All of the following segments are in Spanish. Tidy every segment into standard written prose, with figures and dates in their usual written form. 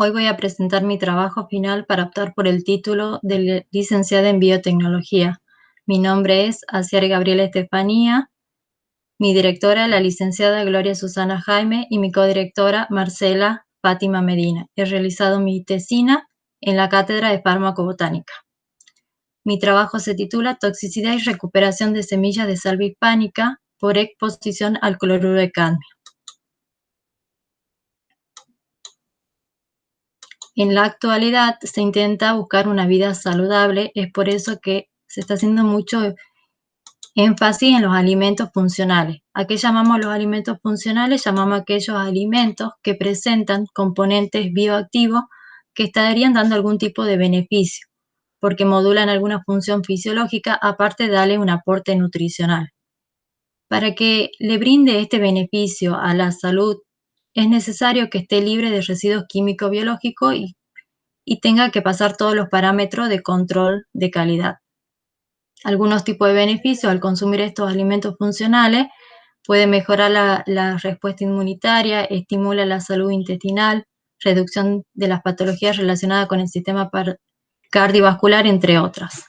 Hoy voy a presentar mi trabajo final para optar por el título de licenciada en biotecnología. Mi nombre es Asier Gabriela Estefanía, mi directora la licenciada Gloria Susana Jaime y mi codirectora Marcela Fátima Medina. He realizado mi tesina en la Cátedra de Farmacobotánica. Mi trabajo se titula Toxicidad y recuperación de semillas de salvia hispánica por exposición al cloruro de cadmio. En la actualidad se intenta buscar una vida saludable, es por eso que se está haciendo mucho énfasis en los alimentos funcionales. ¿A qué llamamos los alimentos funcionales? Llamamos a aquellos alimentos que presentan componentes bioactivos que estarían dando algún tipo de beneficio, porque modulan alguna función fisiológica, aparte de darle un aporte nutricional. Para que le brinde este beneficio a la salud, es necesario que esté libre de residuos químicos biológicos y tenga que pasar todos los parámetros de control de calidad. Algunos tipos de beneficios al consumir estos alimentos funcionales: puede mejorar la respuesta inmunitaria, estimula la salud intestinal, reducción de las patologías relacionadas con el sistema cardiovascular, entre otras.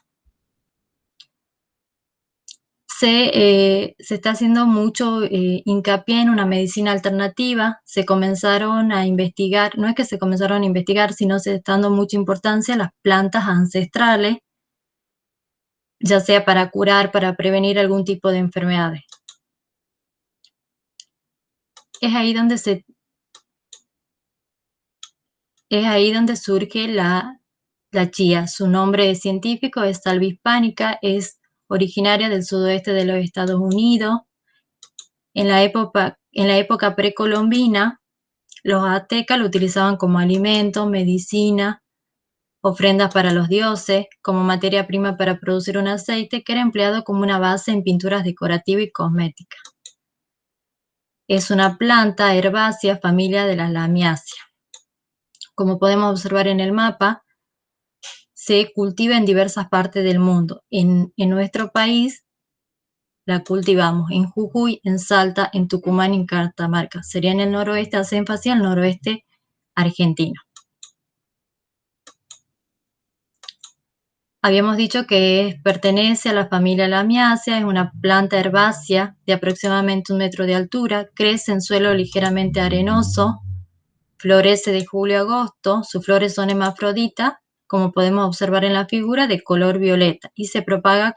Se está haciendo mucho hincapié en una medicina alternativa. Se comenzaron a investigar, no es que se comenzaron a investigar, sino se está dando mucha importancia a las plantas ancestrales, ya sea para curar, para prevenir algún tipo de enfermedades. Es ahí donde surge la chía. Su nombre científico es salvia hispánica, es originaria del sudoeste de los Estados Unidos. En la época precolombina, los aztecas lo utilizaban como alimento, medicina, ofrendas para los dioses, como materia prima para producir un aceite que era empleado como una base en pinturas decorativas y cosméticas. Es una planta herbácea, familia de las lamiáceas. Como podemos observar en el mapa, se cultiva en diversas partes del mundo. En nuestro país la cultivamos en Jujuy, en Salta, en Tucumán y en Catamarca. Sería en el noroeste, hace énfasis al noroeste argentino. Habíamos dicho que pertenece a la familia Lamiaceae, es una planta herbácea de aproximadamente 1 metro de altura, crece en suelo ligeramente arenoso, florece de julio a agosto, sus flores son hermafroditas, como podemos observar en la figura, de color violeta, y se propaga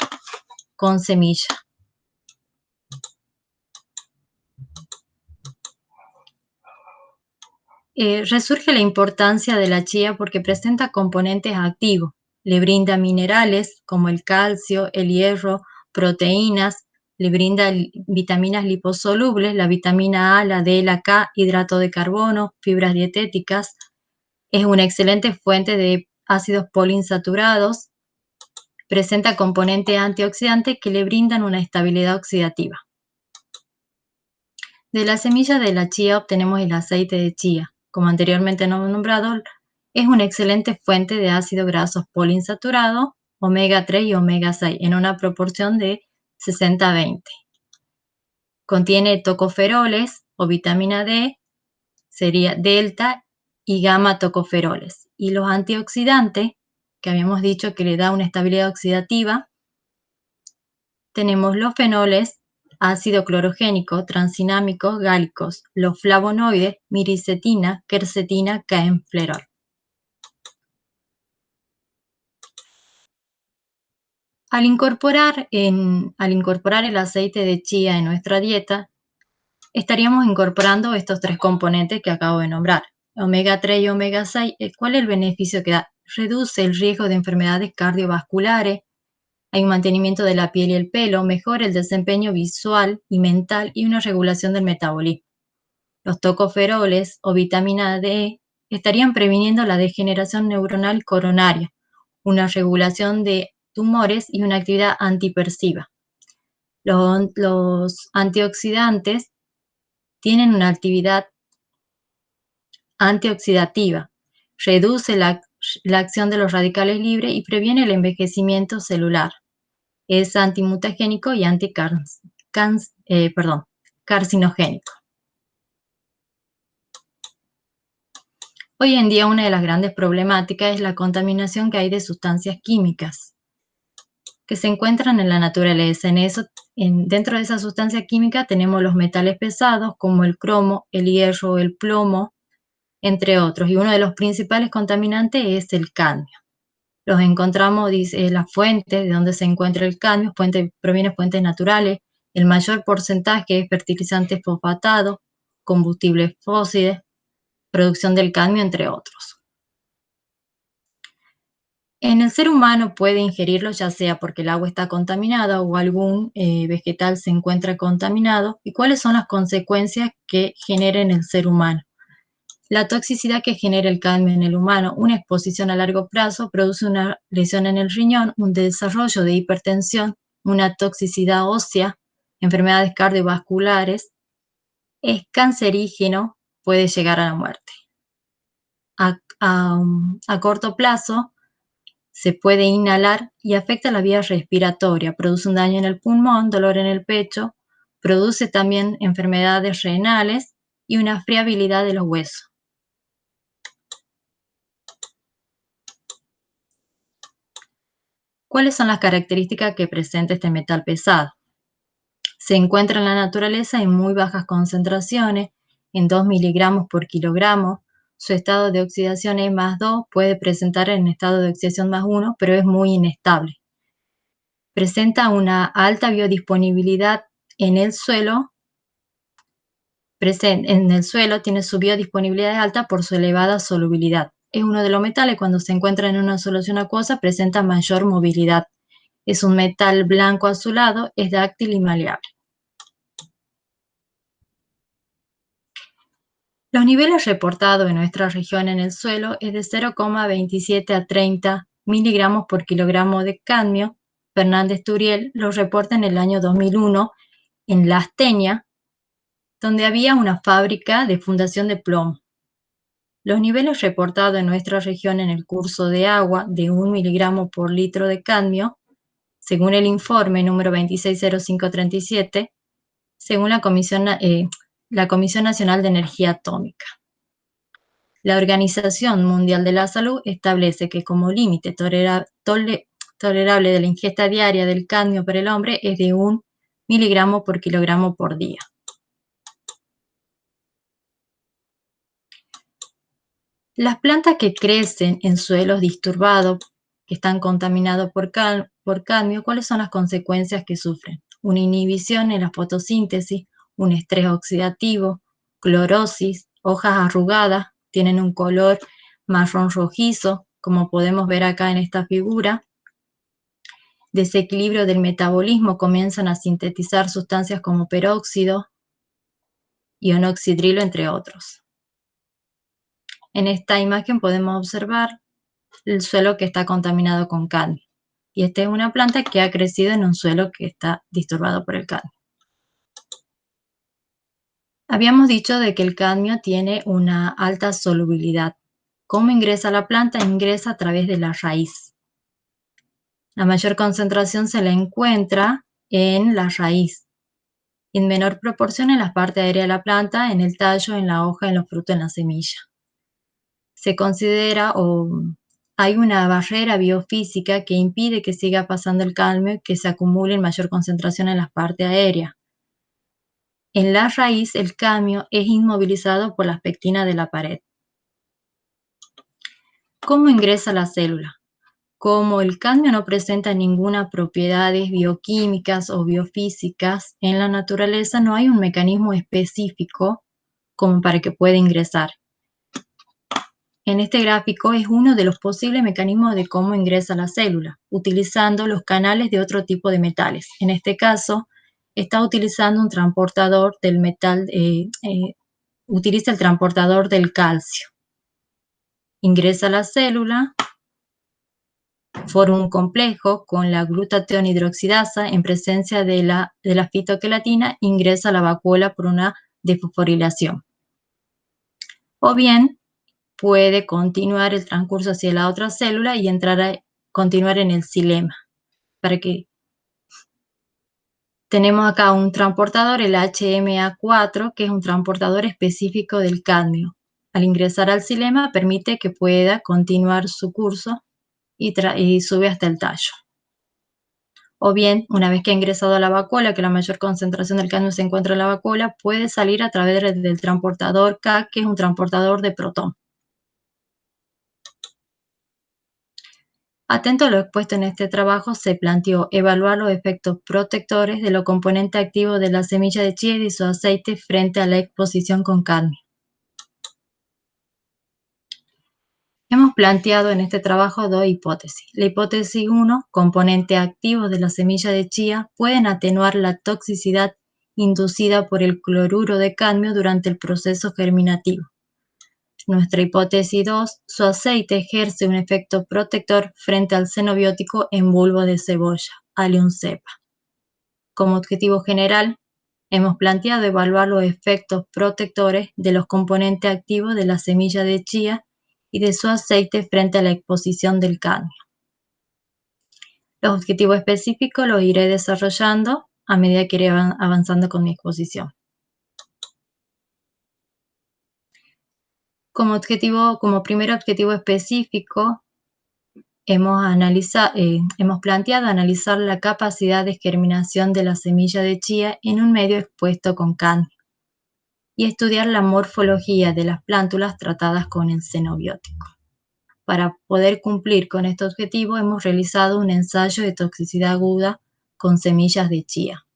con semilla. Resurge la importancia de la chía porque presenta componentes activos, le brinda minerales como el calcio, el hierro, proteínas, le brinda vitaminas liposolubles, la vitamina A, la D, la K, hidrato de carbono, fibras dietéticas. Es una excelente fuente de ácidos poliinsaturados, presenta componentes antioxidantes que le brindan una estabilidad oxidativa. De la semilla de la chía obtenemos el aceite de chía. Como anteriormente nombrado, es una excelente fuente de ácidos grasos poliinsaturados, omega 3 y omega 6, en una proporción de 60-20. Contiene tocoferoles o vitamina D, sería delta y gamma tocoferoles. Y los antioxidantes, que habíamos dicho que le da una estabilidad oxidativa, tenemos los fenoles, ácido clorogénico, transinámicos, gálicos, los flavonoides, miricetina, quercetina, caenflerol. Al incorporar el aceite de chía en nuestra dieta, estaríamos incorporando estos 3 componentes que acabo de nombrar, omega 3 y omega 6. ¿Cuál es el beneficio que da? Reduce el riesgo de enfermedades cardiovasculares, hay un mantenimiento de la piel y el pelo, mejora el desempeño visual y mental y una regulación del metabolismo. Los tocoferoles o vitamina D estarían previniendo la degeneración neuronal coronaria, una regulación de tumores y una actividad antipersiva. Los antioxidantes tienen una actividad antioxidativa, reduce la acción de los radicales libres y previene el envejecimiento celular. Es antimutagénico y carcinogénico. Hoy en día una de las grandes problemáticas es la contaminación que hay de sustancias químicas que se encuentran en la naturaleza. Dentro de esa sustancia química tenemos los metales pesados como el cromo, el hierro, el plomo, entre otros. Y uno de los principales contaminantes es el cadmio. Los encontramos, dice, las fuentes de donde se encuentra el cadmio, proviene de fuentes naturales. El mayor porcentaje es fertilizantes fosfatados, combustibles fósiles, producción del cadmio, entre otros. En el ser humano puede ingerirlo ya sea porque el agua está contaminada o algún vegetal se encuentra contaminado. ¿Y cuáles son las consecuencias que genera en el ser humano? La toxicidad que genera el cadmio en el humano, una exposición a largo plazo, produce una lesión en el riñón, un desarrollo de hipertensión, una toxicidad ósea, enfermedades cardiovasculares, es cancerígeno, puede llegar a la muerte. A corto plazo, se puede inhalar y afecta la vía respiratoria, produce un daño en el pulmón, dolor en el pecho, produce también enfermedades renales y una friabilidad de los huesos. ¿Cuáles son las características que presenta este metal pesado? Se encuentra en la naturaleza en muy bajas concentraciones, en 2 miligramos por kilogramo. Su estado de oxidación es +2, puede presentar en estado de oxidación +1, pero es muy inestable. Presenta una alta biodisponibilidad en el suelo. En el suelo tiene su biodisponibilidad alta por su elevada solubilidad. Es uno de los metales cuando se encuentra en una solución acuosa presenta mayor movilidad. Es un metal blanco azulado, es dáctil y maleable. Los niveles reportados en nuestra región en el suelo es de 0,27 a 30 miligramos por kilogramo de cadmio. Fernández Turiel lo reporta en el año 2001 en Lastenia, donde había una fábrica de fundación de plomo. Los niveles reportados en nuestra región en el curso de agua de 1 miligramo por litro de cadmio, según el informe número 260537, según la Comisión Nacional de Energía Atómica. La Organización Mundial de la Salud establece que como límite tolerable de la ingesta diaria del cadmio para el hombre es de 1 miligramo por kilogramo por día. Las plantas que crecen en suelos disturbados, que están contaminados por cadmio, ¿cuáles son las consecuencias que sufren? Una inhibición en la fotosíntesis, un estrés oxidativo, clorosis, hojas arrugadas, tienen un color marrón rojizo, como podemos ver acá en esta figura. Desequilibrio del metabolismo, comienzan a sintetizar sustancias como peróxido, ionoxidrilo, entre otros. En esta imagen podemos observar el suelo que está contaminado con cadmio. Y esta es una planta que ha crecido en un suelo que está disturbado por el cadmio. Habíamos dicho de que el cadmio tiene una alta solubilidad. ¿Cómo ingresa a la planta? Ingresa a través de la raíz. La mayor concentración se la encuentra en la raíz. En menor proporción en la parte aérea de la planta, en el tallo, en la hoja, en los frutos, en la semilla. Se considera hay una barrera biofísica que impide que siga pasando el cadmio y que se acumule en mayor concentración en la parte aérea. En la raíz, el cadmio es inmovilizado por las pectinas de la pared. ¿Cómo ingresa a la célula? Como el cadmio no presenta ninguna propiedades bioquímicas o biofísicas en la naturaleza, no hay un mecanismo específico como para que pueda ingresar. En este gráfico es uno de los posibles mecanismos de cómo ingresa a la célula, utilizando los canales de otro tipo de metales. En este caso, está utilizando un transportador del metal, utiliza el transportador del calcio. Ingresa a la célula, forma un complejo con la glutatión hidroxidasa en presencia de la fitoquelatina, ingresa a la vacuola por una desfosforilación. O bien, puede continuar el transcurso hacia la otra célula y continuar en el xilema. Tenemos acá un transportador, el HMA4, que es un transportador específico del cadmio. Al ingresar al xilema permite que pueda continuar su curso y sube hasta el tallo. O bien, una vez que ha ingresado a la vacuola, que la mayor concentración del cadmio se encuentra en la vacuola, puede salir a través del transportador K, que es un transportador de protón. Atento a lo expuesto en este trabajo, se planteó evaluar los efectos protectores de los componentes activos de la semilla de chía y de su aceite frente a la exposición con cadmio. Hemos planteado en este trabajo dos hipótesis. La hipótesis 1, componentes activos de la semilla de chía pueden atenuar la toxicidad inducida por el cloruro de cadmio durante el proceso germinativo. Nuestra hipótesis 2, su aceite ejerce un efecto protector frente al xenobiótico en bulbo de cebolla, Allium cepa. Como objetivo general, hemos planteado evaluar los efectos protectores de los componentes activos de la semilla de chía y de su aceite frente a la exposición del cadmio. Los objetivos específicos los iré desarrollando a medida que iré avanzando con mi exposición. Como primer objetivo específico, hemos planteado analizar la capacidad de germinación de la semilla de chía en un medio expuesto con cadmio y estudiar la morfología de las plántulas tratadas con el xenobiótico. Para poder cumplir con este objetivo, hemos realizado un ensayo de toxicidad aguda con semillas de chía.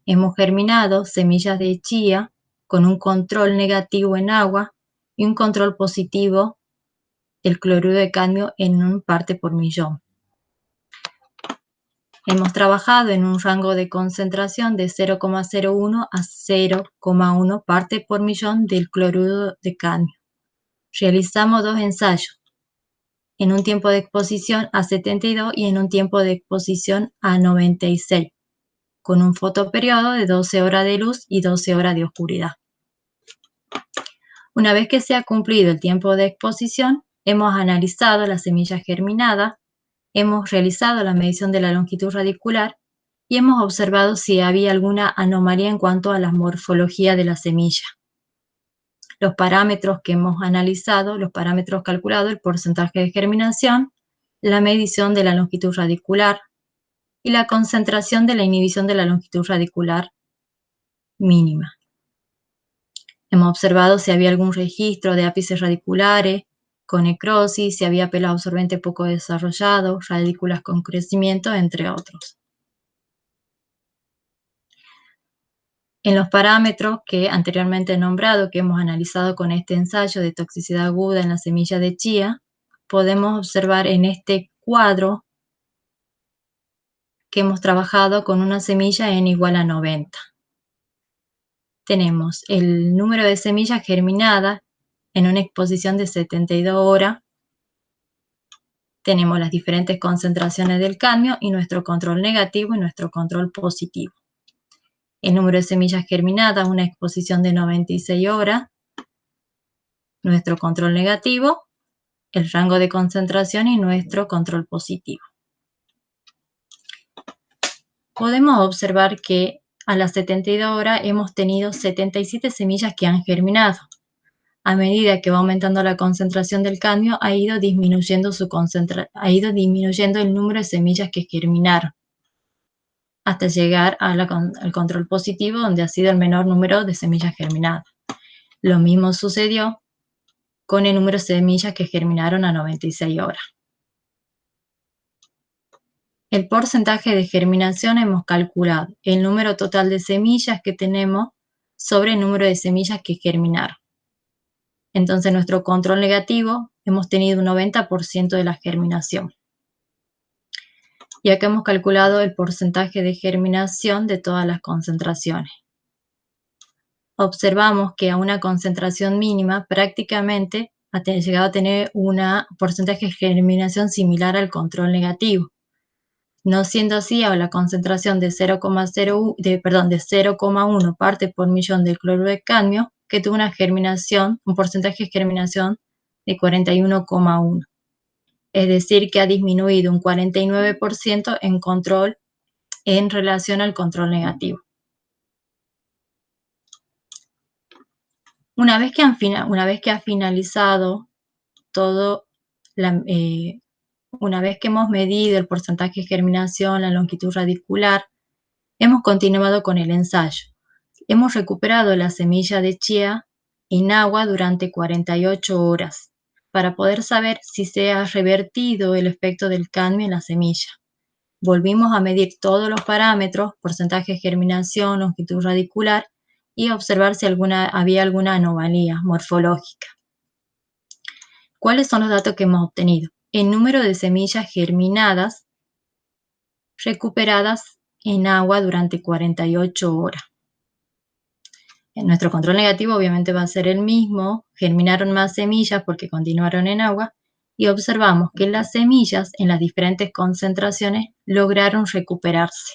Hemos germinado semillas de chía con un control negativo en agua y un control positivo del cloruro de cadmio en un parte por millón. Hemos trabajado en un rango de concentración de 0,01 a 0,1 parte por millón del cloruro de cadmio. Realizamos dos ensayos, en un tiempo de exposición a 72 y en un tiempo de exposición a 96, con un fotoperiodo de 12 horas de luz y 12 horas de oscuridad. Una vez que se ha cumplido el tiempo de exposición, hemos analizado la semilla germinada, hemos realizado la medición de la longitud radicular y hemos observado si había alguna anomalía en cuanto a la morfología de la semilla. Los parámetros que hemos analizado, los parámetros calculados, el porcentaje de germinación, la medición de la longitud radicular y la concentración de la inhibición de la longitud radicular mínima. Hemos observado si había algún registro de ápices radiculares con necrosis, si había pelo absorbente poco desarrollado, radículas con crecimiento, entre otros. En los parámetros que anteriormente he nombrado, que hemos analizado con este ensayo de toxicidad aguda en la semilla de chía, podemos observar en este cuadro que hemos trabajado con una semilla n igual a 90. Tenemos el número de semillas germinadas en una exposición de 72 horas. Tenemos las diferentes concentraciones del cadmio y nuestro control negativo y nuestro control positivo. El número de semillas germinadas, una exposición de 96 horas, nuestro control negativo, el rango de concentración y nuestro control positivo. Podemos observar que a las 72 horas hemos tenido 77 semillas que han germinado. A medida que va aumentando la concentración del cadmio, ha ido disminuyendo el número de semillas que germinaron, hasta llegar al control positivo, donde ha sido el menor número de semillas germinadas. Lo mismo sucedió con el número de semillas que germinaron a 96 horas. El porcentaje de germinación hemos calculado el número total de semillas que tenemos sobre el número de semillas que germinaron. Entonces, nuestro control negativo, hemos tenido un 90% de la germinación. Y acá hemos calculado el porcentaje de germinación de todas las concentraciones. Observamos que a una concentración mínima prácticamente ha llegado a tener un porcentaje de germinación similar al control negativo. No siendo así, a la concentración de 0,1 parte por millón del cloruro de cadmio, que tuvo un porcentaje de germinación de 41,1. Es decir, que ha disminuido un 49% en relación al control negativo. Una vez que ha finalizado todo, una vez que hemos medido el porcentaje de germinación, la longitud radicular, hemos continuado con el ensayo. Hemos recuperado la semilla de chía en agua durante 48 horas para poder saber si se ha revertido el efecto del cadmio en la semilla. Volvimos a medir todos los parámetros, porcentaje de germinación, longitud radicular, y observar si había alguna anomalía morfológica. ¿Cuáles son los datos que hemos obtenido? El número de semillas germinadas recuperadas en agua durante 48 horas. En nuestro control negativo obviamente va a ser el mismo, germinaron más semillas porque continuaron en agua, y observamos que las semillas en las diferentes concentraciones lograron recuperarse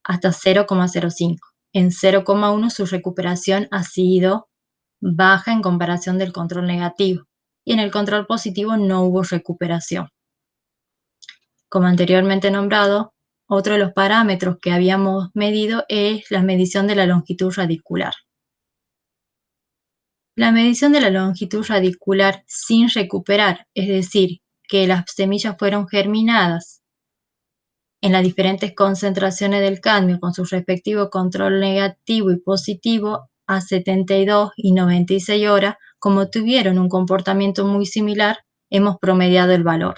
hasta 0,05. En 0,1 su recuperación ha sido baja en comparación del control negativo, y en el control positivo no hubo recuperación. Como anteriormente nombrado, otro de los parámetros que habíamos medido es la medición de la longitud radicular. La medición de la longitud radicular sin recuperar, es decir, que las semillas fueron germinadas en las diferentes concentraciones del cadmio con su respectivo control negativo y positivo a 72 y 96 horas, como tuvieron un comportamiento muy similar, hemos promediado el valor.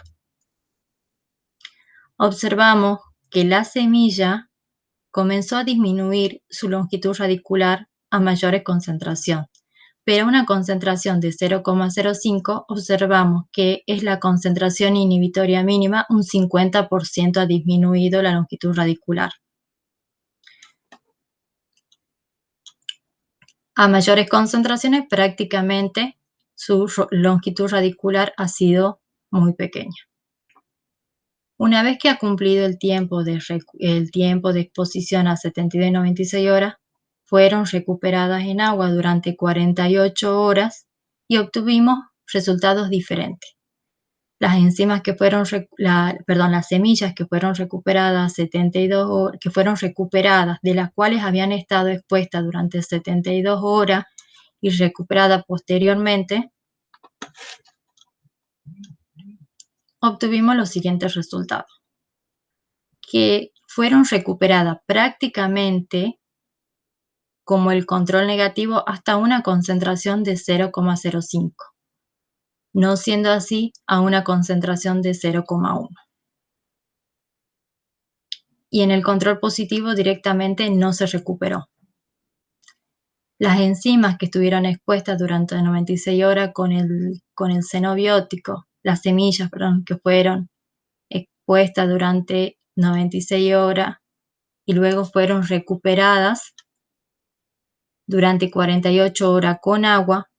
Observamos que la semilla comenzó a disminuir su longitud radicular a mayores concentraciones, pero a una concentración de 0,05 observamos que es la concentración inhibitoria mínima, un 50% ha disminuido la longitud radicular. A mayores concentraciones prácticamente su longitud radicular ha sido muy pequeña. Una vez que ha cumplido el tiempo de exposición a 72 y 96 horas, fueron recuperadas en agua durante 48 horas y obtuvimos resultados diferentes. Las semillas que fueron recuperadas 72 horas, de las cuales habían estado expuestas durante 72 horas y recuperadas posteriormente, obtuvimos los siguientes resultados, que fueron recuperadas prácticamente como el control negativo hasta una concentración de 0,05, no siendo así a una concentración de 0,1. Y en el control positivo directamente no se recuperó. Las enzimas que estuvieron expuestas durante 96 horas con el xenobiótico, las semillas, que fueron expuestas durante 96 horas y luego fueron recuperadas durante 48 horas con agua,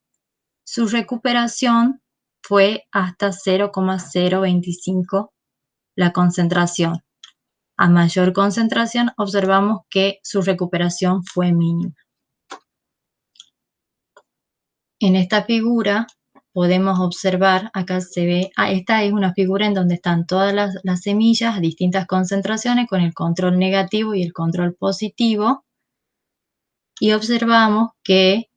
su recuperación fue hasta 0,025 la concentración. A mayor concentración observamos que su recuperación fue mínima. En esta figura podemos observar, acá se ve, esta es una figura en donde están todas las semillas a distintas concentraciones con el control negativo y el control positivo, y observamos que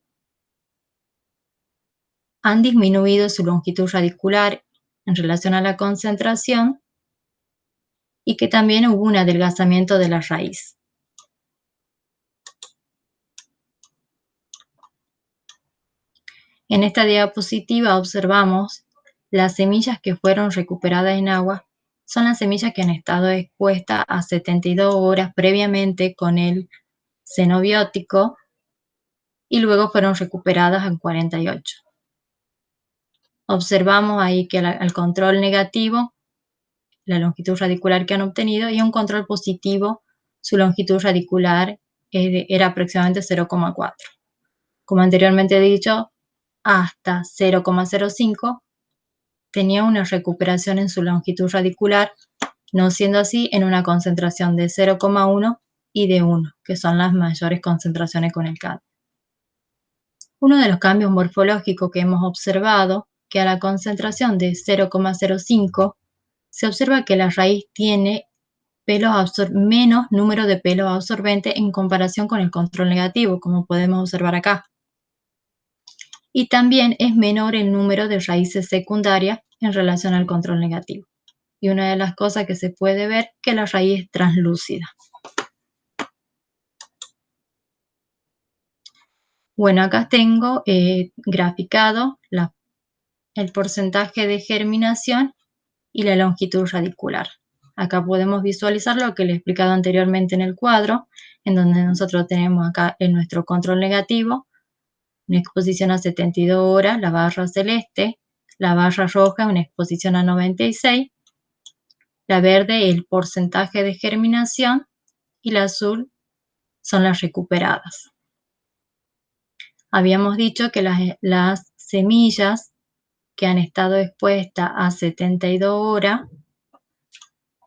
han disminuido su longitud radicular en relación a la concentración y que también hubo un adelgazamiento de la raíz. En esta diapositiva observamos las semillas que fueron recuperadas en agua. Son las semillas que han estado expuestas a 72 horas previamente con el xenobiótico y luego fueron recuperadas en 48. Observamos ahí que al control negativo, la longitud radicular que han obtenido, y un control positivo, su longitud radicular era aproximadamente 0,4. Como anteriormente he dicho, hasta 0,05 tenía una recuperación en su longitud radicular, no siendo así en una concentración de 0,1 y de 1, que son las mayores concentraciones con el cadmio. Uno de los cambios morfológicos que hemos observado, que a la concentración de 0,05 se observa que la raíz tiene menos número de pelos absorbentes en comparación con el control negativo, como podemos observar acá. y también es menor el número de raíces secundarias en relación al control negativo. Y una de las cosas que se puede ver es que la raíz es translúcida. Bueno, acá tengo graficado el porcentaje de germinación y la longitud radicular. Acá podemos visualizar lo que les he explicado anteriormente en el cuadro, en donde nosotros tenemos acá en nuestro control negativo, una exposición a 72 horas, la barra celeste, la barra roja, una exposición a 96, la verde el porcentaje de germinación y la azul son las recuperadas. Habíamos dicho que las semillas que han estado expuestas a 72 horas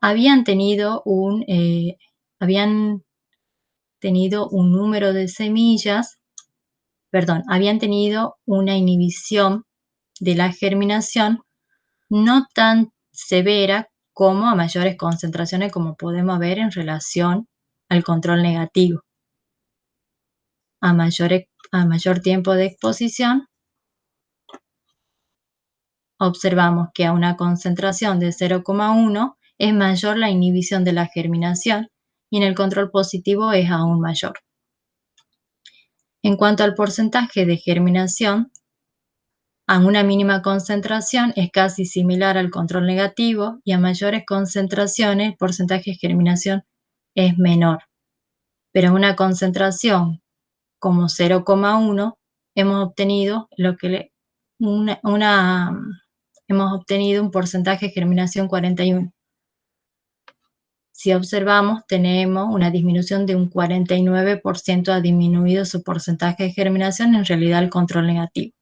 habían tenido un número de semillas, habían tenido una inhibición de la germinación no tan severa como a mayores concentraciones, como podemos ver en relación al control negativo. A mayor tiempo de exposición, observamos que a una concentración de 0,1 es mayor la inhibición de la germinación y en el control positivo es aún mayor. En cuanto al porcentaje de germinación, a una mínima concentración es casi similar al control negativo y a mayores concentraciones el porcentaje de germinación es menor. Pero a una concentración como 0,1 hemos obtenido un porcentaje de germinación 41. Si observamos, tenemos una disminución de un 49%, ha disminuido su porcentaje de germinación, en realidad el control negativo.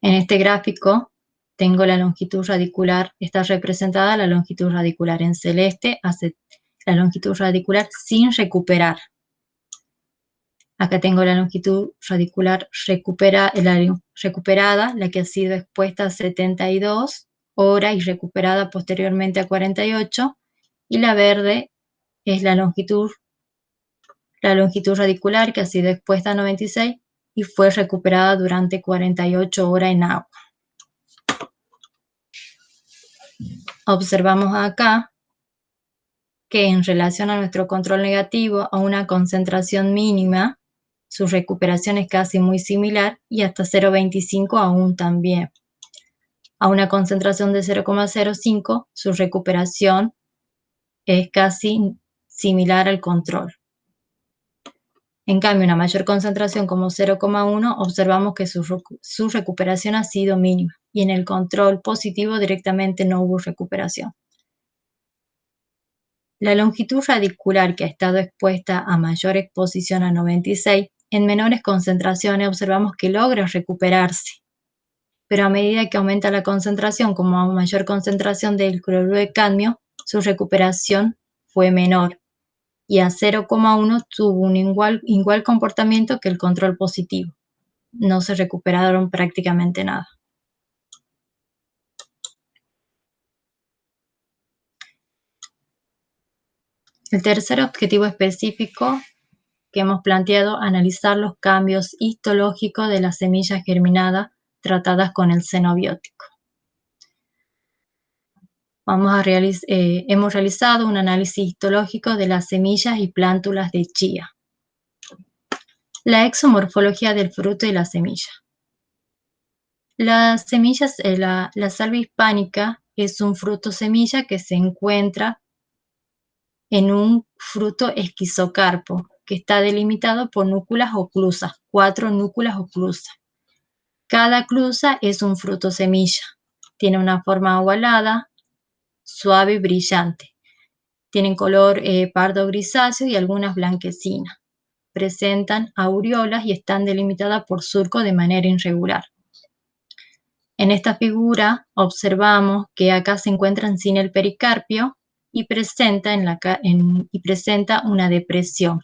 En este gráfico tengo la longitud radicular, está representada la longitud radicular en celeste, la longitud radicular sin recuperar. Acá tengo la longitud radicular recuperada, la que ha sido expuesta a 72 horas y recuperada posteriormente a 48, y la verde es la longitud radicular que ha sido expuesta a 96 y fue recuperada durante 48 horas en agua. Observamos acá que en relación a nuestro control negativo, a una concentración mínima, su recuperación es casi muy similar y hasta 0,25 aún también. A una concentración de 0,05, su recuperación es casi similar al control. En cambio, una mayor concentración como 0,1, observamos que su recuperación ha sido mínima y en el control positivo directamente no hubo recuperación. La longitud radicular que ha estado expuesta a mayor exposición a 96, en menores concentraciones observamos que logra recuperarse, pero a medida que aumenta la concentración, como a mayor concentración del cloruro de cadmio, su recuperación fue menor y a 0,1 tuvo un igual comportamiento que el control positivo. No se recuperaron prácticamente nada. El tercer objetivo específico que hemos planteado, analizar los cambios histológicos de las semillas germinadas tratadas con el xenobiótico. Hemos realizado un análisis histológico de las semillas y plántulas de chía. La exomorfología del fruto y la semilla. Las semillas, la salvia hispánica es un fruto semilla que se encuentra en un fruto esquizocarpo que está delimitado por núculas oclusas, 4 núculas oclusas. Cada clusa es un fruto semilla. Tiene una forma ovalada, suave y brillante. Tienen color pardo grisáceo y algunas blanquecinas. Presentan aureolas y están delimitadas por surcos de manera irregular. En esta figura observamos que acá se encuentran sin el pericarpio y presenta una depresión.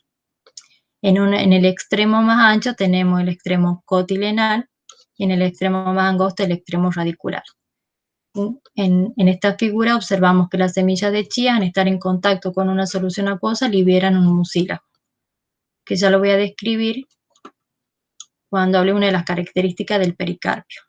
En el extremo más ancho tenemos el extremo cotilenal y en el extremo más angosto el extremo radicular. En esta figura observamos que las semillas de chía, al estar en contacto con una solución acuosa, liberan un mucílago, que ya lo voy a describir cuando hable una de las características del pericarpio.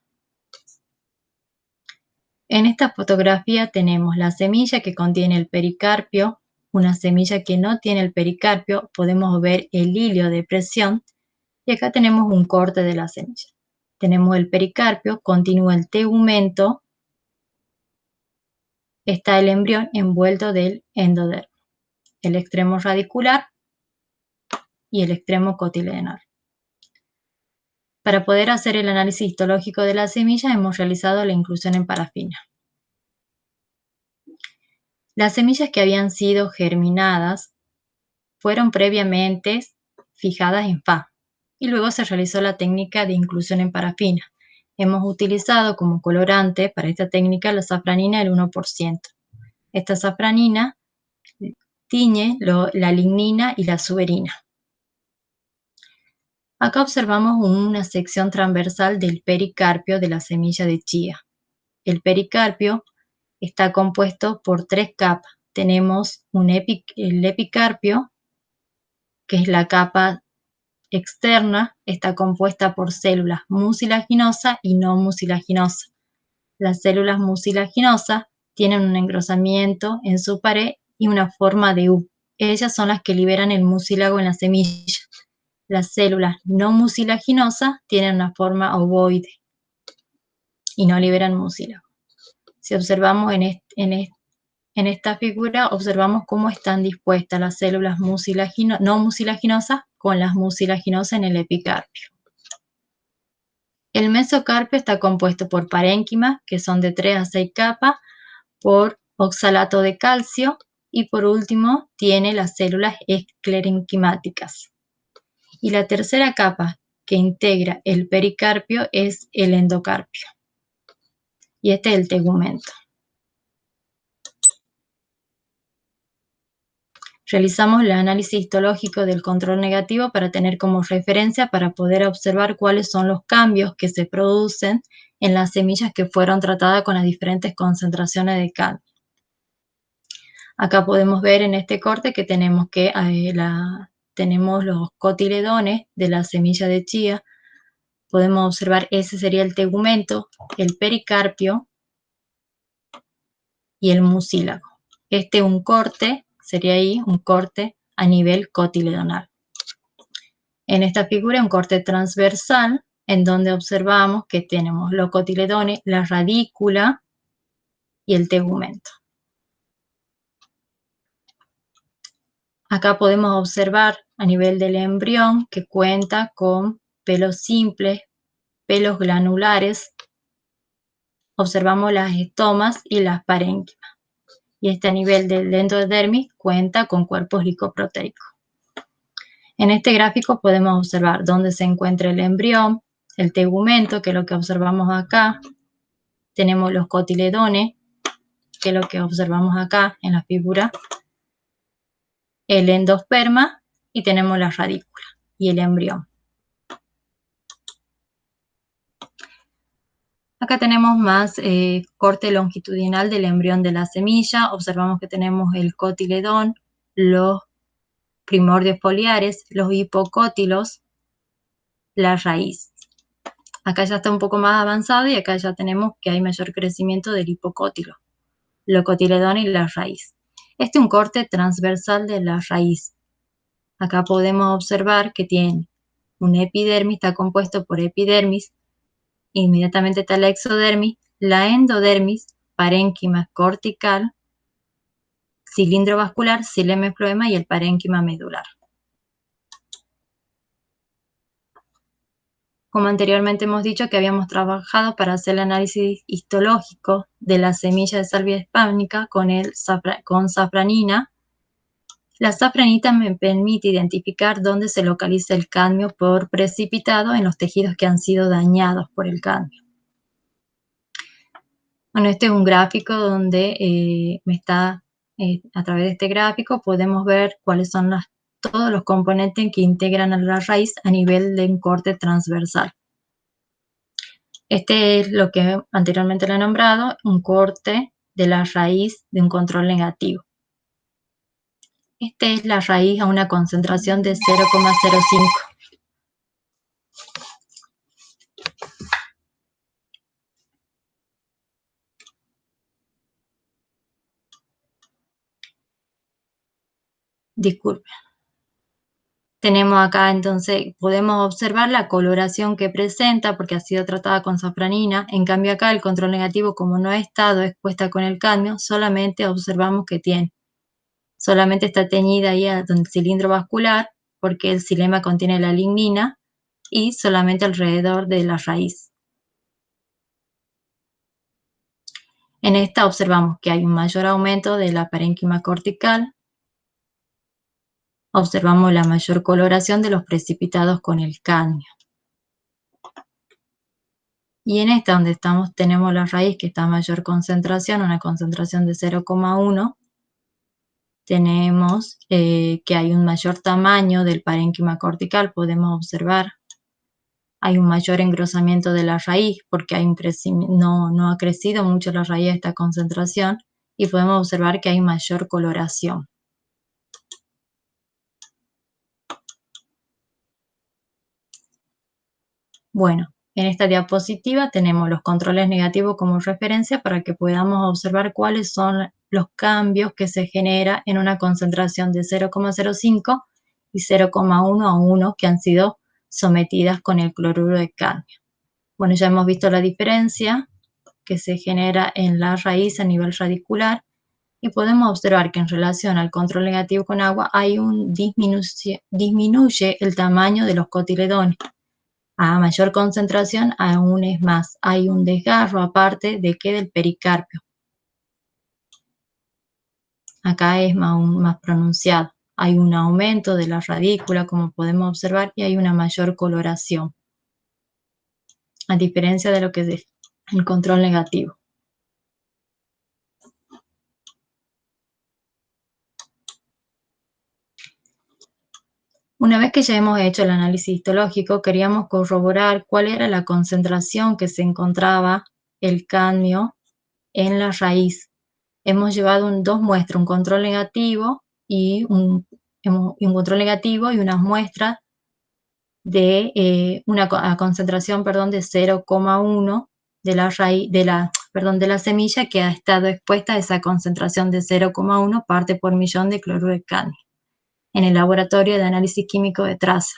En esta fotografía tenemos la semilla que contiene el pericarpio, una semilla que no tiene el pericarpio, podemos ver el hilo de presión y acá tenemos un corte de la semilla. Tenemos el pericarpio, continúa el tegumento, está el embrión envuelto del endodermo, el extremo radicular y el extremo cotiledonal. Para poder hacer el análisis histológico de la semilla hemos realizado la inclusión en parafina. Las semillas que habían sido germinadas fueron previamente fijadas en Fa y luego se realizó la técnica de inclusión en parafina. Hemos utilizado como colorante para esta técnica la safranina del 1%. Esta safranina tiñe la lignina y la suberina. Acá observamos una sección transversal del pericarpio de la semilla de chía. El pericarpio está compuesto por 3 capas. Tenemos el epicarpio, que es la capa externa, está compuesta por células mucilaginosas y no mucilaginosas. Las células mucilaginosas tienen un engrosamiento en su pared y una forma de U. Ellas son las que liberan el mucílago en la semilla. Las células no mucilaginosas tienen una forma ovoide y no liberan mucílago. Si observamos en esta figura, observamos cómo están dispuestas las células no mucilaginosas con las mucilaginosas en el epicarpio. El mesocarpio está compuesto por parénquimas, que son de 3 a 6 capas, por oxalato de calcio y por último tiene las células esclerenquimáticas. Y la tercera capa que integra el pericarpio es el endocarpio. Y este es el tegumento. Realizamos el análisis histológico del control negativo para tener como referencia para poder observar cuáles son los cambios que se producen en las semillas que fueron tratadas con las diferentes concentraciones de cadmio. Acá podemos ver en este corte que tenemos los cotiledones de la semilla de chía. Podemos observar, ese sería el tegumento, el pericarpio y el mucílago. Un corte, sería ahí un corte a nivel cotiledonal. En esta figura un corte transversal en donde observamos que tenemos los cotiledones, la radícula y el tegumento. Acá podemos observar a nivel del embrión que cuenta con pelos simples, pelos glanulares. Observamos las estomas y las parénquimas. Y a nivel del endodermis cuenta con cuerpos licoproteicos. En este gráfico podemos observar dónde se encuentra el embrión, el tegumento, que es lo que observamos acá. Tenemos los cotiledones, que es lo que observamos acá en la figura. El endosperma y tenemos la radícula y el embrión. Acá tenemos más corte longitudinal del embrión de la semilla. Observamos que tenemos el cotiledón, los primordios foliares, los hipocótilos, la raíz. Acá ya está un poco más avanzado y acá ya tenemos que hay mayor crecimiento del hipocótilo, los cotiledones y la raíz. Este es un corte transversal de la raíz. Acá podemos observar que tiene un epidermis, está compuesto por epidermis, inmediatamente está la exodermis, la endodermis, parénquima cortical, cilindro vascular, xilema y floema y el parénquima medular. Como anteriormente hemos dicho que habíamos trabajado para hacer el análisis histológico de la semilla de salvia hispánica con safranina. La safranita me permite identificar dónde se localiza el cadmio por precipitado en los tejidos que han sido dañados por el cadmio. Bueno, este es un gráfico donde a través de este gráfico podemos ver cuáles son todos los componentes que integran a la raíz a nivel de un corte transversal. Este es lo que anteriormente le he nombrado, un corte de la raíz de un control negativo. Esta es la raíz a una concentración de 0,05. Disculpe. Tenemos acá entonces, podemos observar la coloración que presenta porque ha sido tratada con safranina. En cambio acá el control negativo, como no ha estado expuesta con el cadmio, solamente observamos que solamente está teñida ahí donde el cilindro vascular porque el xilema contiene la lignina y solamente alrededor de la raíz. En esta observamos que hay un mayor aumento de la parénquima cortical. Observamos la mayor coloración de los precipitados con el cadmio. Y en esta donde tenemos la raíz que está a mayor concentración, una concentración de 0,1, tenemos que hay un mayor tamaño del parénquima cortical, podemos observar. Hay un mayor engrosamiento de la raíz porque hay un no ha crecido mucho la raíz a esta concentración y podemos observar que hay mayor coloración. Bueno, en esta diapositiva tenemos los controles negativos como referencia para que podamos observar cuáles son los cambios que se genera en una concentración de 0,05 y 0,1 a 1 que han sido sometidas con el cloruro de cadmio. Bueno, ya hemos visto la diferencia que se genera en la raíz a nivel radicular y podemos observar que en relación al control negativo con agua hay disminuye el tamaño de los cotiledones. A mayor concentración aún es más, hay un desgarro aparte de que del pericarpio. Acá es aún más pronunciado. Hay un aumento de la radícula, como podemos observar, y hay una mayor coloración, a diferencia de lo que es el control negativo. Una vez que ya hemos hecho el análisis histológico, queríamos corroborar cuál era la concentración que se encontraba el cadmio en la raíz. Hemos llevado dos muestras, un control negativo y unas muestras de una concentración, de 0,1 de la raíz, de la semilla que ha estado expuesta a esa concentración de 0,1 parte por millón de cloruro de cadmio en el laboratorio de análisis químico de traza.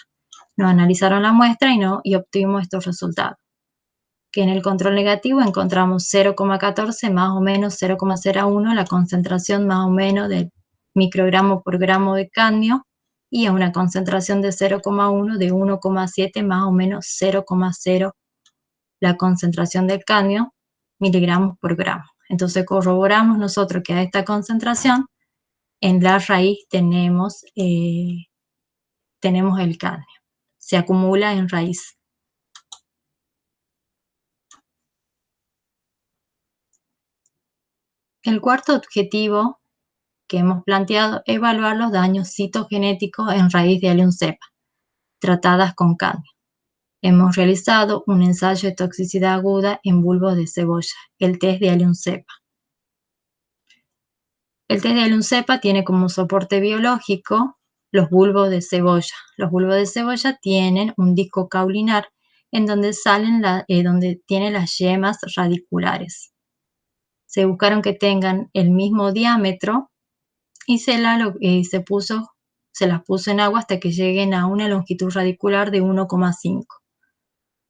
Nos analizaron la muestra y obtuvimos estos resultados. Que en el control negativo encontramos 0,14 más o menos 0,01, la concentración más o menos de microgramo por gramo de cadmio, y a una concentración de 0,1 de 1,7 más o menos 0,0 la concentración del cadmio miligramos por gramo. Entonces corroboramos nosotros que a esta concentración en la raíz tenemos el cadmio, se acumula en raíz. El cuarto objetivo que hemos planteado es evaluar los daños citogenéticos en raíz de Allium cepa, tratadas con cadmio. Hemos realizado un ensayo de toxicidad aguda en bulbos de cebolla, el test de Allium cepa. El test de Allium cepa tiene como soporte biológico los bulbos de cebolla. Los bulbos de cebolla tienen un disco caulinar en donde donde tiene las yemas radiculares. Se buscaron que tengan el mismo diámetro y se las puso en agua hasta que lleguen a una longitud radicular de 1,5,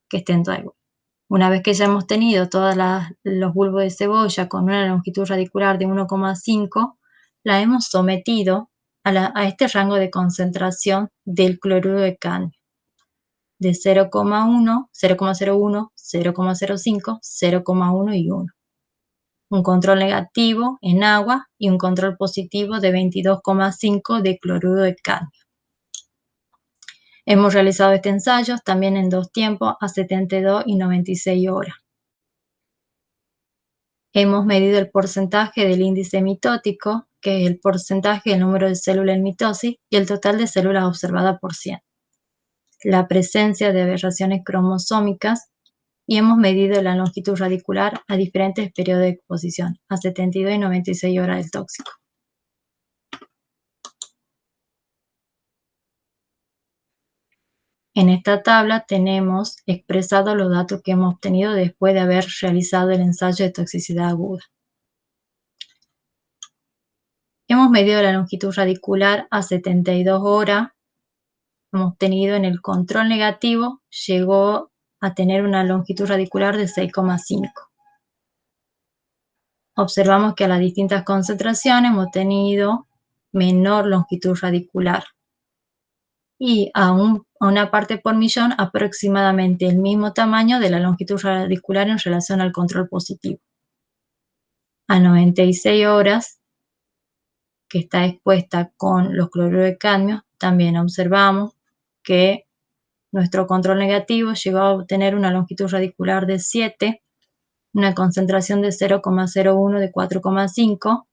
que estén todas igual. Una vez que ya hemos tenido todos los bulbos de cebolla con una longitud radicular de 1,5, la hemos sometido a este rango de concentración del cloruro de cadmio, de 0,1, 0,01, 0,05, 0,1 y 1. Un control negativo en agua y un control positivo de 22,5 de cloruro de cadmio. Hemos realizado este ensayo también en dos tiempos, a 72 y 96 horas. Hemos medido el porcentaje del índice mitótico, que es el porcentaje del número de células en mitosis, y el total de células observadas por 100. La presencia de aberraciones cromosómicas, y hemos medido la longitud radicular a diferentes periodos de exposición, a 72 y 96 horas del tóxico. En esta tabla tenemos expresados los datos que hemos obtenido después de haber realizado el ensayo de toxicidad aguda. Hemos medido la longitud radicular a 72 horas. Hemos tenido en el control negativo, llegó a tener una longitud radicular de 6,5. Observamos que a las distintas concentraciones hemos tenido menor longitud radicular y a una parte por millón aproximadamente el mismo tamaño de la longitud radicular en relación al control positivo. A 96 horas, que está expuesta con los cloruros de cadmio, también observamos que nuestro control negativo llegó a obtener una longitud radicular de 7, una concentración de 0,01 de 4,5,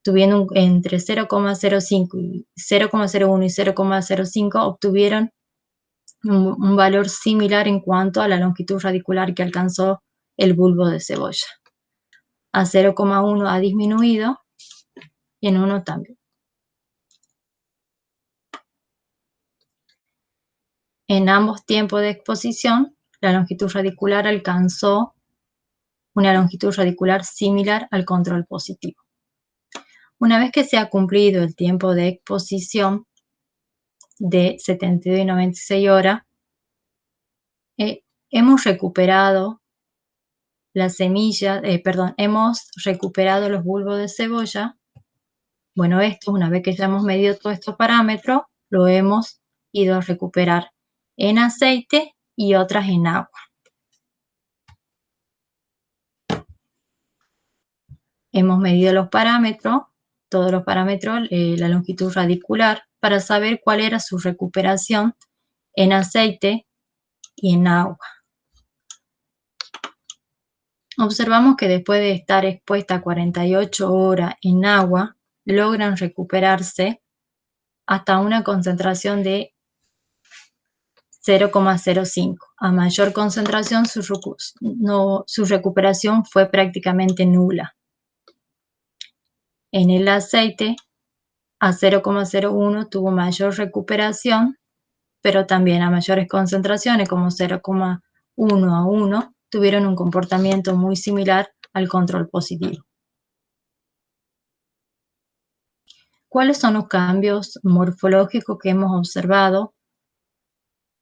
tuviendo entre 0,05 y 0,01 y 0,05 obtuvieron un valor similar en cuanto a la longitud radicular que alcanzó el bulbo de cebolla. A 0,1 ha disminuido y en 1 también. En ambos tiempos de exposición, la longitud radicular alcanzó una longitud radicular similar al control positivo. Una vez que se ha cumplido el tiempo de exposición de 72 y 96 horas, hemos recuperado las semillas, hemos recuperado los bulbos de cebolla. Bueno, esto, una vez que ya hemos medido todos estos parámetros, lo hemos ido a recuperar en aceite y otras en agua. Hemos medido los parámetros, todos los parámetros, la longitud radicular, para saber cuál era su recuperación en aceite y en agua. Observamos que después de estar expuesta a 48 horas en agua, logran recuperarse hasta una concentración de 0,05. A mayor concentración, su recuperación fue prácticamente nula. En el aceite, a 0,01 tuvo mayor recuperación, pero también a mayores concentraciones, como 0,1 a 1, tuvieron un comportamiento muy similar al control positivo. ¿Cuáles son los cambios morfológicos que hemos observado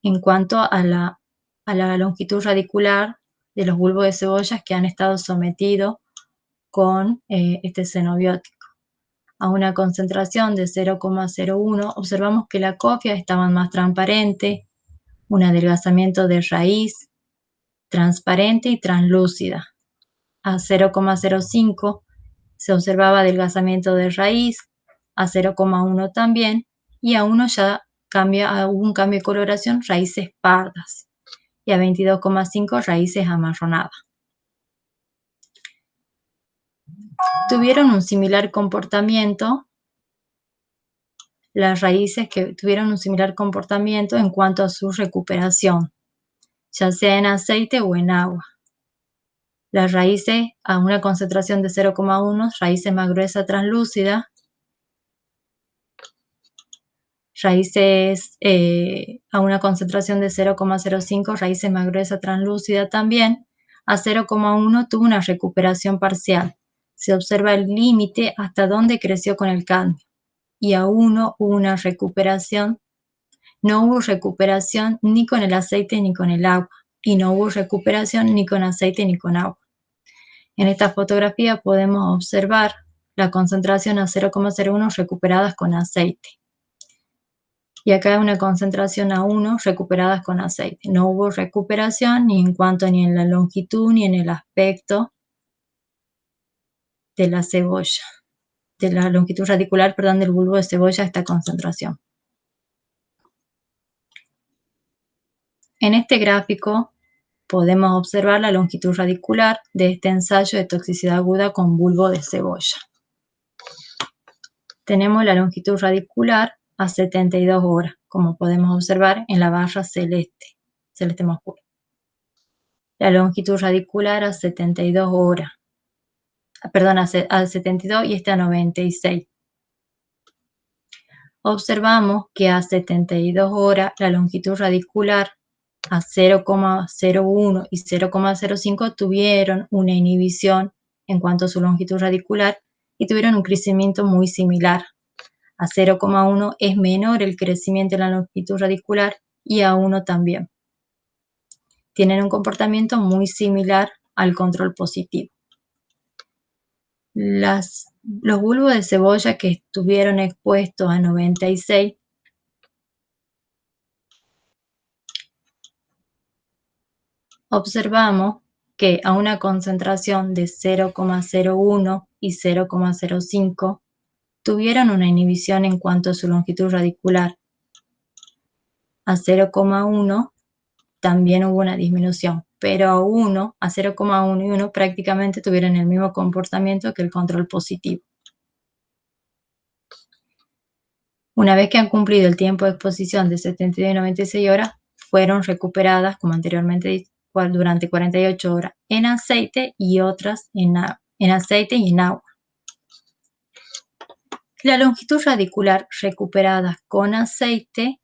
en cuanto a la longitud radicular de los bulbos de cebollas que han estado sometidos con este xenobiótico? A una concentración de 0,01, observamos que las cofias estaban más transparentes, un adelgazamiento de raíz transparente y translúcida. A 0,05 se observaba adelgazamiento de raíz, a 0,1 también, y a 1 ya hubo un cambio de coloración, raíces pardas, y a 22,5 raíces amarronadas. Tuvieron un similar comportamiento, las raíces que tuvieron un similar comportamiento en cuanto a su recuperación, ya sea en aceite o en agua. Las raíces a una concentración de 0,1, raíces más gruesas translúcidas, raíces a una concentración de 0,05, raíces más gruesas translúcidas también. A 0,1 tuvo una recuperación parcial. Se observa el límite hasta donde creció con el cadmio. Y a 1 hubo una recuperación. No hubo recuperación ni con el aceite ni con el agua. Y no hubo recuperación ni con aceite ni con agua. En esta fotografía podemos observar la concentración a 0,01 recuperadas con aceite. Y acá hay una concentración a 1 recuperadas con aceite. No hubo recuperación ni en cuanto ni en la longitud ni en el aspecto de la cebolla, de la longitud radicular, perdón, del bulbo de cebolla a esta concentración. En este gráfico podemos observar la longitud radicular de este ensayo de toxicidad aguda con bulbo de cebolla. Tenemos la longitud radicular a 72 horas, como podemos observar en la barra celeste más oscura. La longitud radicular a 72 horas, perdón, a 72 y a 96. observamos que a 72 horas la longitud radicular a 0,01 y 0,05 tuvieron una inhibición en cuanto a su longitud radicular y tuvieron un crecimiento muy similar. A 0,1 es menor el crecimiento de la longitud radicular y a 1 también. Tienen un comportamiento muy similar al control positivo. Los bulbos de cebolla que estuvieron expuestos a 96 observamos que a una concentración de 0,01 y 0,05 tuvieron una inhibición en cuanto a su longitud radicular. A 0,1 también hubo una disminución, pero a 0,1 y 1 prácticamente tuvieron el mismo comportamiento que el control positivo. Una vez que han cumplido el tiempo de exposición de 72 y 96 horas, fueron recuperadas, como anteriormente dije, durante 48 horas en aceite y otras en aceite y en agua. La longitud radicular recuperadas con aceite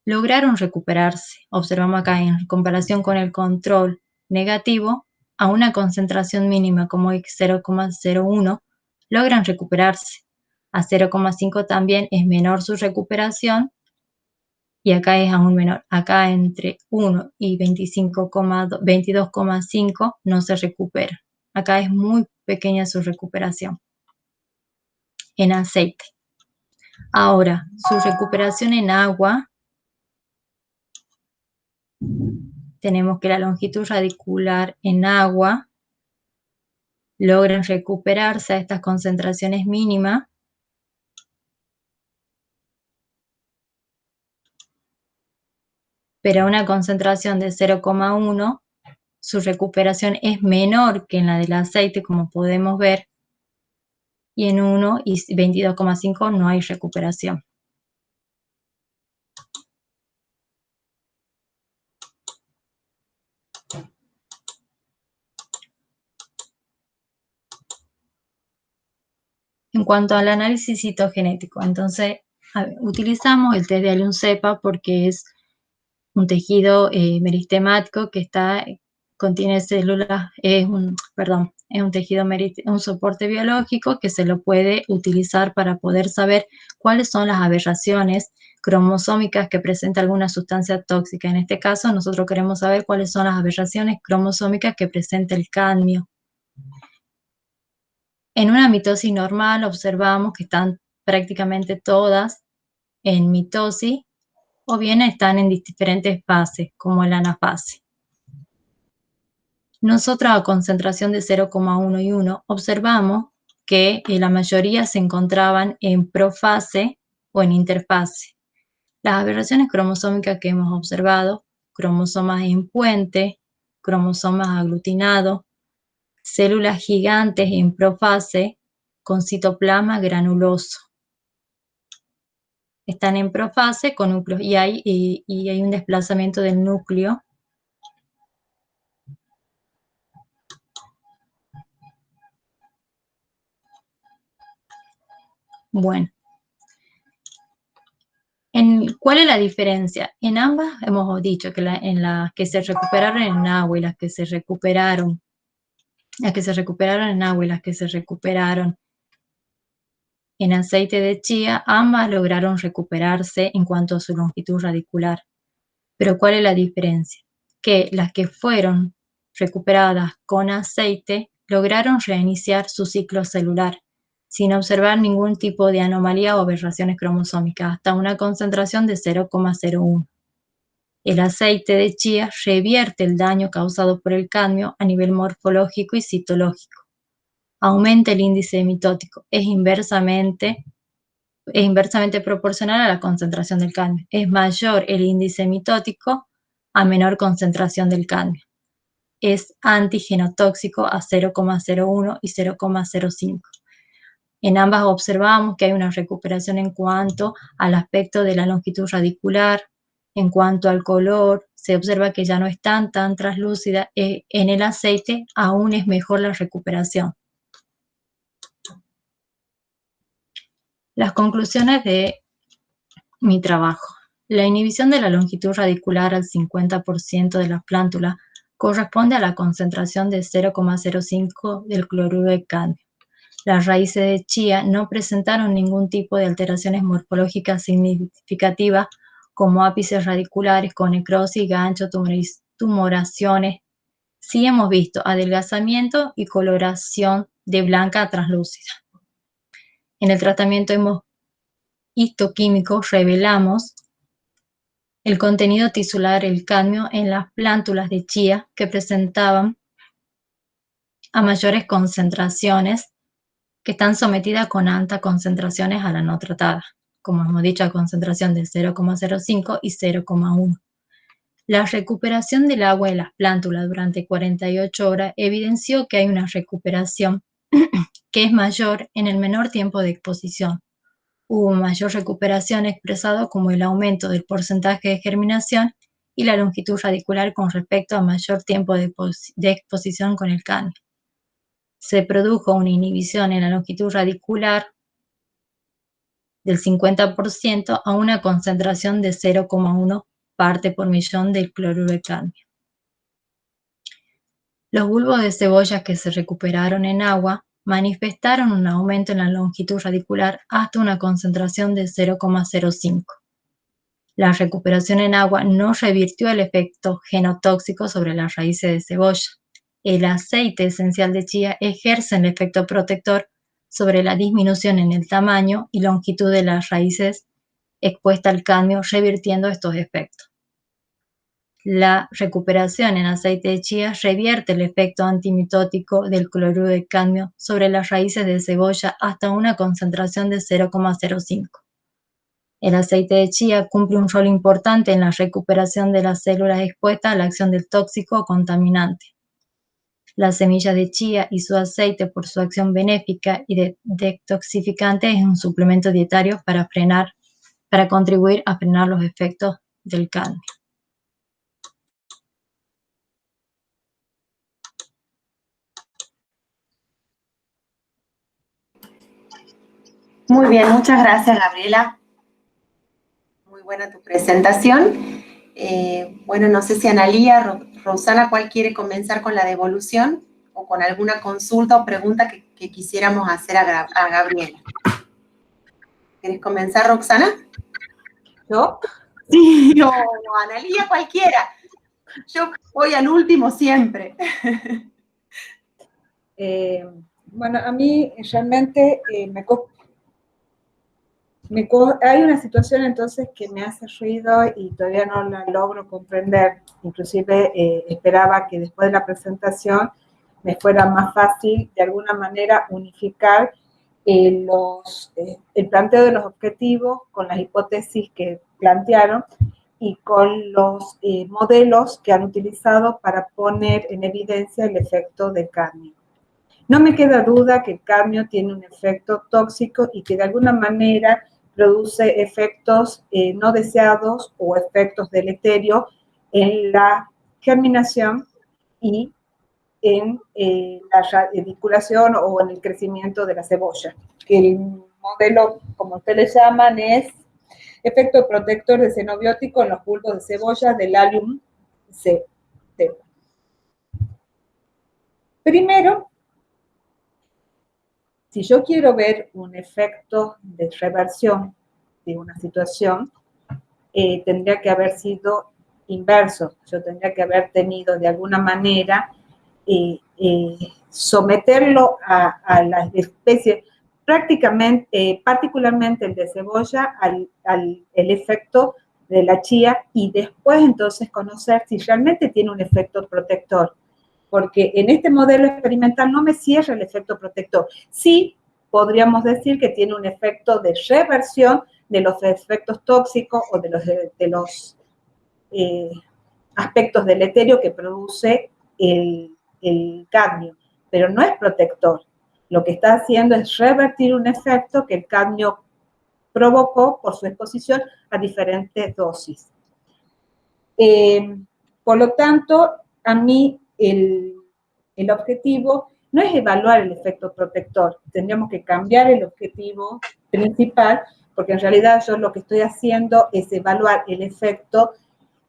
lograron recuperarse. Observamos acá en comparación con el control negativo, a una concentración mínima como 0,01 logran recuperarse. A 0,5 también es menor su recuperación y acá es aún menor. Acá entre 1 y 22,5 no se recupera. Acá es muy pequeña su recuperación en aceite. Ahora, su recuperación en agua, tenemos que la longitud radicular en agua logran recuperarse a estas concentraciones mínimas, pero a una concentración de 0,1 su recuperación es menor que en la del aceite, como podemos ver, y en 1 y 22,5 no hay recuperación. En cuanto al análisis citogenético, entonces utilizamos el test de Alun-Cepa porque es un tejido meristemático que contiene células, es un tejido, un soporte biológico que se lo puede utilizar para poder saber cuáles son las aberraciones cromosómicas que presenta alguna sustancia tóxica. En este caso, nosotros queremos saber cuáles son las aberraciones cromosómicas que presenta el cadmio. En una mitosis normal observamos que están prácticamente todas en mitosis o bien están en diferentes fases, como la anafase. Nosotros a concentración de 0,1 y 1 observamos que la mayoría se encontraban en profase o en interfase. Las aberraciones cromosómicas que hemos observado, cromosomas en puente, cromosomas aglutinados, células gigantes en profase con citoplasma granuloso. Están en profase con núcleos y hay un desplazamiento del núcleo. Bueno, ¿cuál es la diferencia? En ambas hemos dicho que en las que se recuperaron en agua y las que se recuperaron en agua y las que se recuperaron en aceite de chía, ambas lograron recuperarse en cuanto a su longitud radicular. Pero ¿cuál es la diferencia? Que las que fueron recuperadas con aceite lograron reiniciar su ciclo celular sin observar ningún tipo de anomalía o aberraciones cromosómicas hasta una concentración de 0,01. El aceite de chía revierte el daño causado por el cadmio a nivel morfológico y citológico. Aumenta el índice mitótico, es inversamente proporcional a la concentración del cadmio. Es mayor el índice mitótico a menor concentración del cadmio. Es antigenotóxico a 0,01 y 0,05. En ambas observamos que hay una recuperación en cuanto al aspecto de la longitud radicular, en cuanto al color, se observa que ya no es tan translúcida. En el aceite aún es mejor la recuperación. Las conclusiones de mi trabajo. La inhibición de la longitud radicular al 50% de la plántula corresponde a la concentración de 0,05 del cloruro de cadmio. Las raíces de chía no presentaron ningún tipo de alteraciones morfológicas significativas como ápices radiculares con necrosis, gancho, tumoraciones. Sí hemos visto adelgazamiento y coloración de blanca a translúcida. En el tratamiento histoquímico revelamos el contenido tisular del cadmio en las plántulas de chía que presentaban a mayores concentraciones, que están sometidas con altas concentraciones a la no tratada, como hemos dicho, a concentración de 0,05 y 0,1. La recuperación del agua de las plántulas durante 48 horas evidenció que hay una recuperación que es mayor en el menor tiempo de exposición. Hubo mayor recuperación expresado como el aumento del porcentaje de germinación y la longitud radicular con respecto a mayor tiempo de exposición con el cadmio. Se produjo una inhibición en la longitud radicular del 50% a una concentración de 0,1 parte por millón del cloruro de cadmio. Los bulbos de cebolla que se recuperaron en agua manifestaron un aumento en la longitud radicular hasta una concentración de 0,05. La recuperación en agua no revirtió el efecto genotóxico sobre las raíces de cebolla. El aceite esencial de chía ejerce el efecto protector sobre la disminución en el tamaño y longitud de las raíces expuestas al cadmio, revirtiendo estos efectos. La recuperación en aceite de chía revierte el efecto antimitótico del cloruro de cadmio sobre las raíces de cebolla hasta una concentración de 0,05. El aceite de chía cumple un rol importante en la recuperación de las células expuestas a la acción del tóxico o contaminante. Las semillas de chía y su aceite, por su acción benéfica y detoxificante, es un suplemento dietario para contribuir a frenar los efectos del cadmio. Muy bien, muchas gracias, Gabriela. Muy buena tu presentación. Bueno, no sé si Analía, Rosana, ¿cuál quiere comenzar con la devolución o con alguna consulta o pregunta que quisiéramos hacer a Gabriela? ¿Quieres comenzar, Roxana? ¿Yo? Sí, o Analía, cualquiera. Yo voy al último siempre. Bueno, a mí realmente hay una situación entonces que me hace ruido y todavía no la logro comprender. Inclusive esperaba que después de la presentación me fuera más fácil de alguna manera unificar el planteo de los objetivos con las hipótesis que plantearon y con los modelos que han utilizado para poner en evidencia el efecto del cadmio. No me queda duda que el cadmio tiene un efecto tóxico y que de alguna manera produce efectos no deseados o efectos deleterios en la germinación y en la radiculación o en el crecimiento de la cebolla. El modelo, como ustedes le llaman, es efecto protector de xenobiótico en los bulbos de cebolla del Allium C. Primero, si yo quiero ver un efecto de reversión de una situación, tendría que haber sido inverso. Yo tendría que haber tenido de alguna manera someterlo a la especie, particularmente el de cebolla, el efecto de la chía y después entonces conocer si realmente tiene un efecto protector. Porque en este modelo experimental no me cierra el efecto protector. Sí podríamos decir que tiene un efecto de reversión de los efectos tóxicos o de los aspectos deleterios que produce el cadmio, pero no es protector. Lo que está haciendo es revertir un efecto que el cadmio provocó por su exposición a diferentes dosis. Por lo tanto, a mí el objetivo no es evaluar el efecto protector, tendríamos que cambiar el objetivo principal, porque en realidad yo lo que estoy haciendo es evaluar el efecto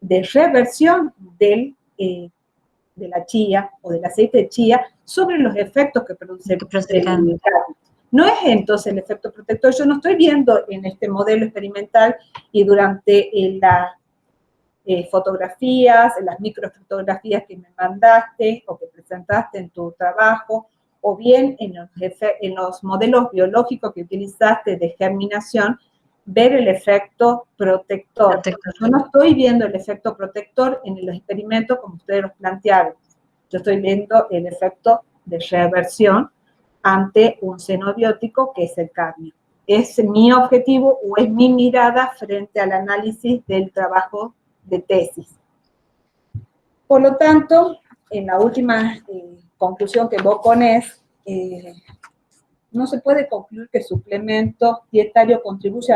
de reversión de la chía o del aceite de chía sobre los efectos que produce el cadmio. No es entonces el efecto protector. Yo no estoy viendo en este modelo experimental y durante las fotografías, en las microfotografías que me mandaste o que presentaste en tu trabajo, o bien en los modelos biológicos que utilizaste de germinación, ver el efecto protector. Yo no estoy viendo el efecto protector en los experimentos como ustedes los plantearon. Yo estoy viendo el efecto de reversión ante un xenobiótico que es el cadmio. Es mi objetivo o es mi mirada frente al análisis del trabajo de tesis. Por lo tanto, en la última conclusión que vos ponés, no se puede concluir que el suplemento dietario contribuye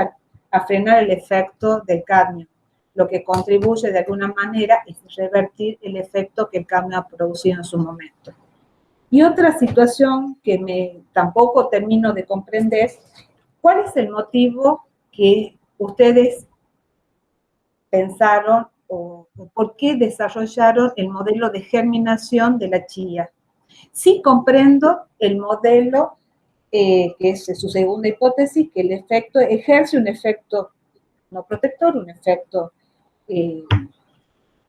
a frenar el efecto del cadmio. Lo que contribuye de alguna manera es revertir el efecto que el cadmio ha producido en su momento. Y otra situación que tampoco termino de comprender, ¿cuál es el motivo que ustedes pensaron o por qué desarrollaron el modelo de germinación de la chía? Sí comprendo el modelo, que es su segunda hipótesis, que el efecto ejerce un efecto no protector, un efecto,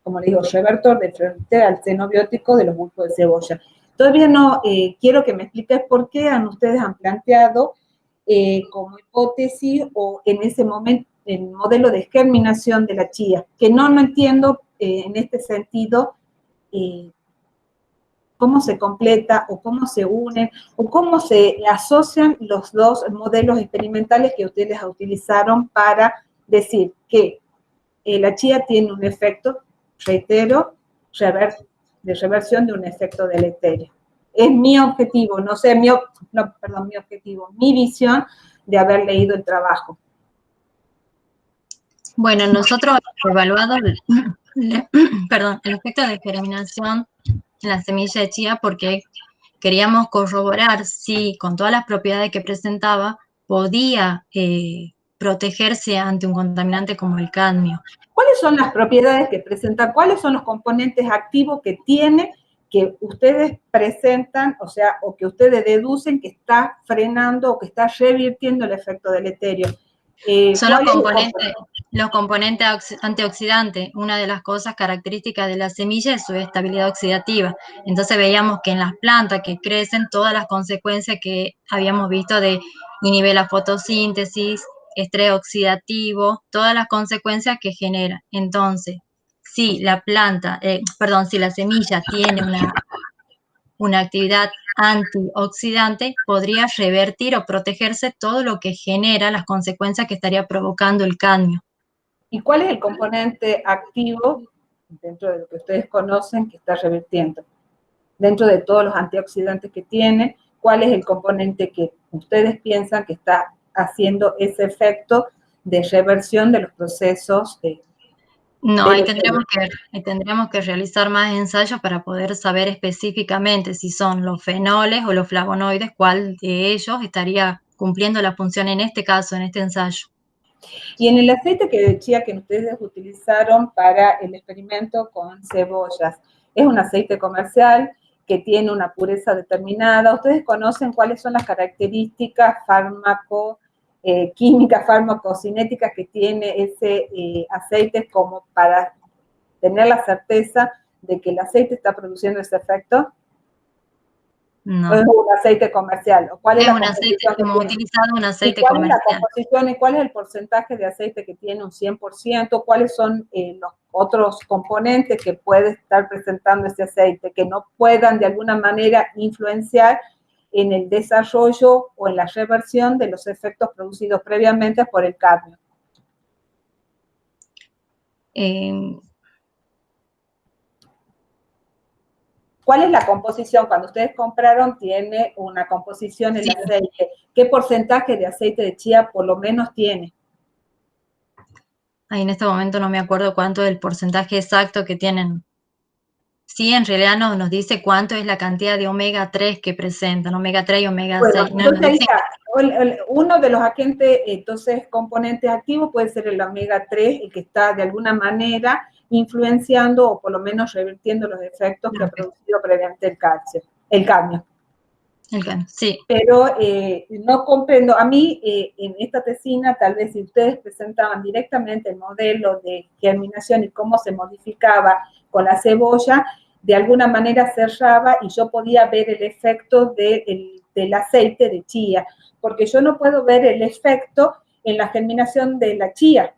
como le digo, revertor de frente al xenobiótico de los bulbos de cebolla. Todavía no quiero que me expliques por qué ustedes han planteado como hipótesis o en ese momento el modelo de germinación de la chía, que no entiendo en este sentido cómo se completa o cómo se unen o cómo se asocian los dos modelos experimentales que ustedes utilizaron para decir que la chía tiene un efecto, reitero, de reversión de un efecto deleterio. Es mi objetivo, no sé, mi objetivo, mi visión de haber leído el trabajo. Bueno, nosotros hemos evaluado el efecto de germinación en la semilla de chía porque queríamos corroborar si con todas las propiedades que presentaba podía protegerse ante un contaminante como el cadmio. ¿Cuáles son las propiedades que presenta? ¿Cuáles son los componentes activos que tiene, que ustedes presentan, o sea, o que ustedes deducen que está frenando o que está revirtiendo el efecto deleterio? Son los componentes antioxidantes. Una de las cosas características de la semilla es su estabilidad oxidativa. Entonces veíamos que en las plantas que crecen, todas las consecuencias que habíamos visto de inhibir la fotosíntesis, estrés oxidativo, todas las consecuencias que genera. Entonces, si la si la semilla tiene una actividad antioxidante, podría revertir o protegerse todo lo que genera las consecuencias que estaría provocando el cadmio. ¿Y cuál es el componente activo dentro de lo que ustedes conocen que está revirtiendo? Dentro de todos los antioxidantes que tiene, ¿cuál es el componente que ustedes piensan que está haciendo ese efecto de reversión de los procesos? No, ahí tendríamos que realizar más ensayos para poder saber específicamente si son los fenoles o los flavonoides, cuál de ellos estaría cumpliendo la función en este caso, en este ensayo. Y en el aceite de chía que ustedes utilizaron para el experimento con cebollas, es un aceite comercial que tiene una pureza determinada. ¿Ustedes conocen cuáles son las características químicas, farmacocinéticas que tiene ese aceite como para tener la certeza de que el aceite está produciendo ese efecto? No. ¿O es un aceite comercial? ¿O cuál es un aceite, hemos utilizado un aceite comercial. ¿Cuál es la composición y cuál es el porcentaje de aceite que tiene un 100%? ¿Cuáles son los otros componentes que puede estar presentando este aceite que no puedan de alguna manera influenciar en el desarrollo o en la reversión de los efectos producidos previamente por el cadmio? ¿Cuál es la composición? Cuando ustedes compraron, tiene una composición el aceite. ¿Qué porcentaje de aceite de chía por lo menos tiene? Ahí en este momento no me acuerdo cuánto es el porcentaje exacto que tienen. sí, en realidad no nos dice cuánto es la cantidad de omega 3 que presentan, omega 3 y omega Bueno, 6. No, nos entonces ahí dice, está. Uno de los agentes, entonces, componentes activos puede ser el omega 3, el que está de alguna manera influenciando o por lo menos revirtiendo los efectos que ha producido previamente el cadmio. sí. Pero no comprendo, a mí en esta tesina, tal vez si ustedes presentaban directamente el modelo de germinación y cómo se modificaba con la cebolla, de alguna manera cerraba y yo podía ver el efecto del aceite de chía, porque yo no puedo ver el efecto en la germinación de la chía,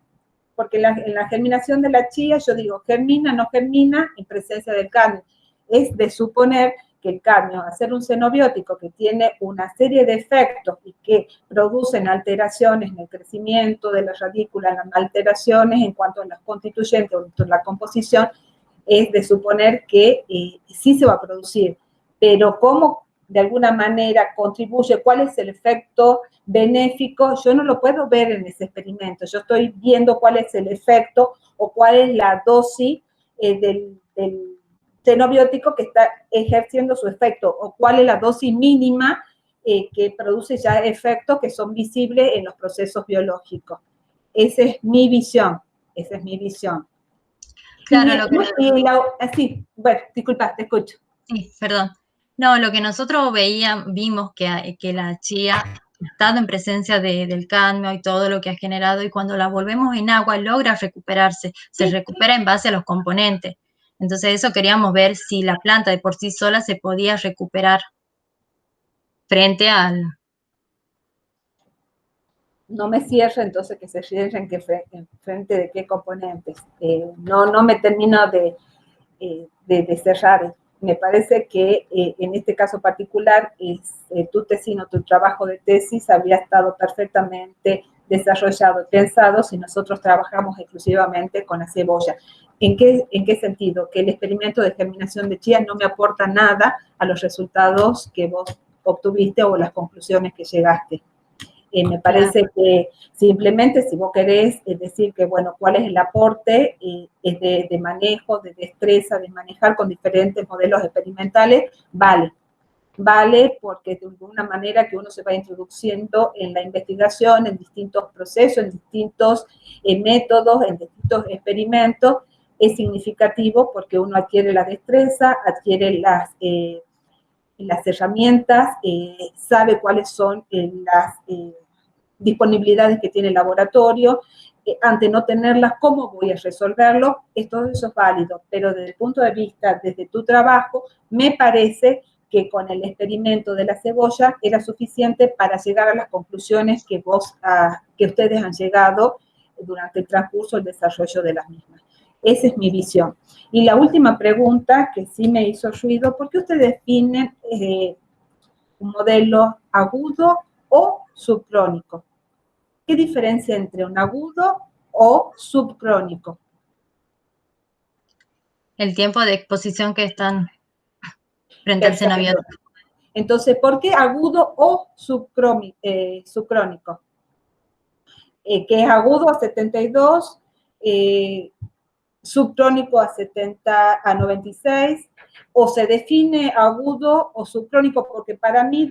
porque en la germinación de la chía yo digo, germina, no germina en presencia del cadmio. Es de suponer que el cadmio, al ser un xenobiótico que tiene una serie de efectos y que producen alteraciones en el crecimiento de la radícula, alteraciones en cuanto a los constituyentes o en la composición, es de suponer que sí se va a producir, pero cómo de alguna manera contribuye, cuál es el efecto benéfico, yo no lo puedo ver en ese experimento, yo estoy viendo cuál es el efecto o cuál es la dosis del xenobiótico que está ejerciendo su efecto o cuál es la dosis mínima que produce ya efectos que son visibles en los procesos biológicos. Esa es mi visión, esa es mi visión. Claro, Sí, bueno, disculpa, te escucho. Sí, perdón. No, lo que nosotros vimos que la chía, estando en presencia del cadmio y todo lo que ha generado, y cuando la volvemos en agua logra recuperarse, se recupera en base a los componentes. Entonces eso queríamos ver si la planta de por sí sola se podía recuperar frente al... No me cierra, entonces que se cierren en frente de qué componentes. No me termino de cerrar. Me parece que en este caso particular, tu tesino, tu trabajo de tesis había estado perfectamente desarrollado, pensado, si nosotros trabajamos exclusivamente con la cebolla. ¿En qué sentido? Que el experimento de germinación de chía no me aporta nada a los resultados que vos obtuviste o las conclusiones que llegaste. Me parece que simplemente si vos querés decir que, bueno, cuál es el aporte es de manejo, de destreza, de manejar con diferentes modelos experimentales, vale porque de alguna manera que uno se va introduciendo en la investigación, en distintos procesos, en distintos métodos, en distintos experimentos, es significativo porque uno adquiere la destreza, adquiere las herramientas, sabe cuáles son las disponibilidades que tiene el laboratorio, ante no tenerlas, ¿cómo voy a resolverlo? Todo eso es válido, pero desde el punto de vista, desde tu trabajo, me parece que con el experimento de la cebolla era suficiente para llegar a las conclusiones que ustedes han llegado durante el transcurso del desarrollo de las mismas. Esa es mi visión. Y la última pregunta que sí me hizo ruido, ¿por qué ustedes definen un modelo agudo o subcrónico? ¿Qué diferencia entre un agudo o subcrónico? El tiempo de exposición que están frente al xenobiótico. Entonces, ¿por qué agudo o subcrónico? Que es agudo a 72, subcrónico a 96, o se define agudo o subcrónico, porque para mí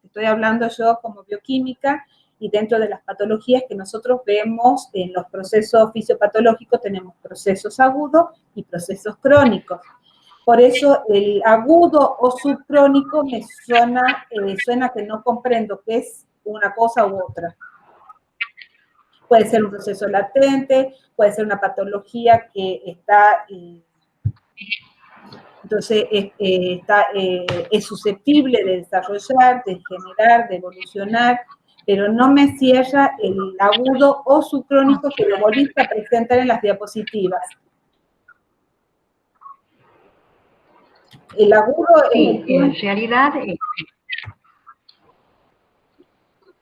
estoy hablando yo como bioquímica, y dentro de las patologías que nosotros vemos en los procesos fisiopatológicos tenemos procesos agudos y procesos crónicos. Por eso el agudo o subcrónico me suena que no comprendo qué es una cosa u otra. Puede ser un proceso latente, puede ser una patología que está, entonces es susceptible de desarrollar, de generar, de evolucionar, pero no me cierra el agudo o subcrónico que lo volviste a presentar en las diapositivas. El agudo... Sí, en realidad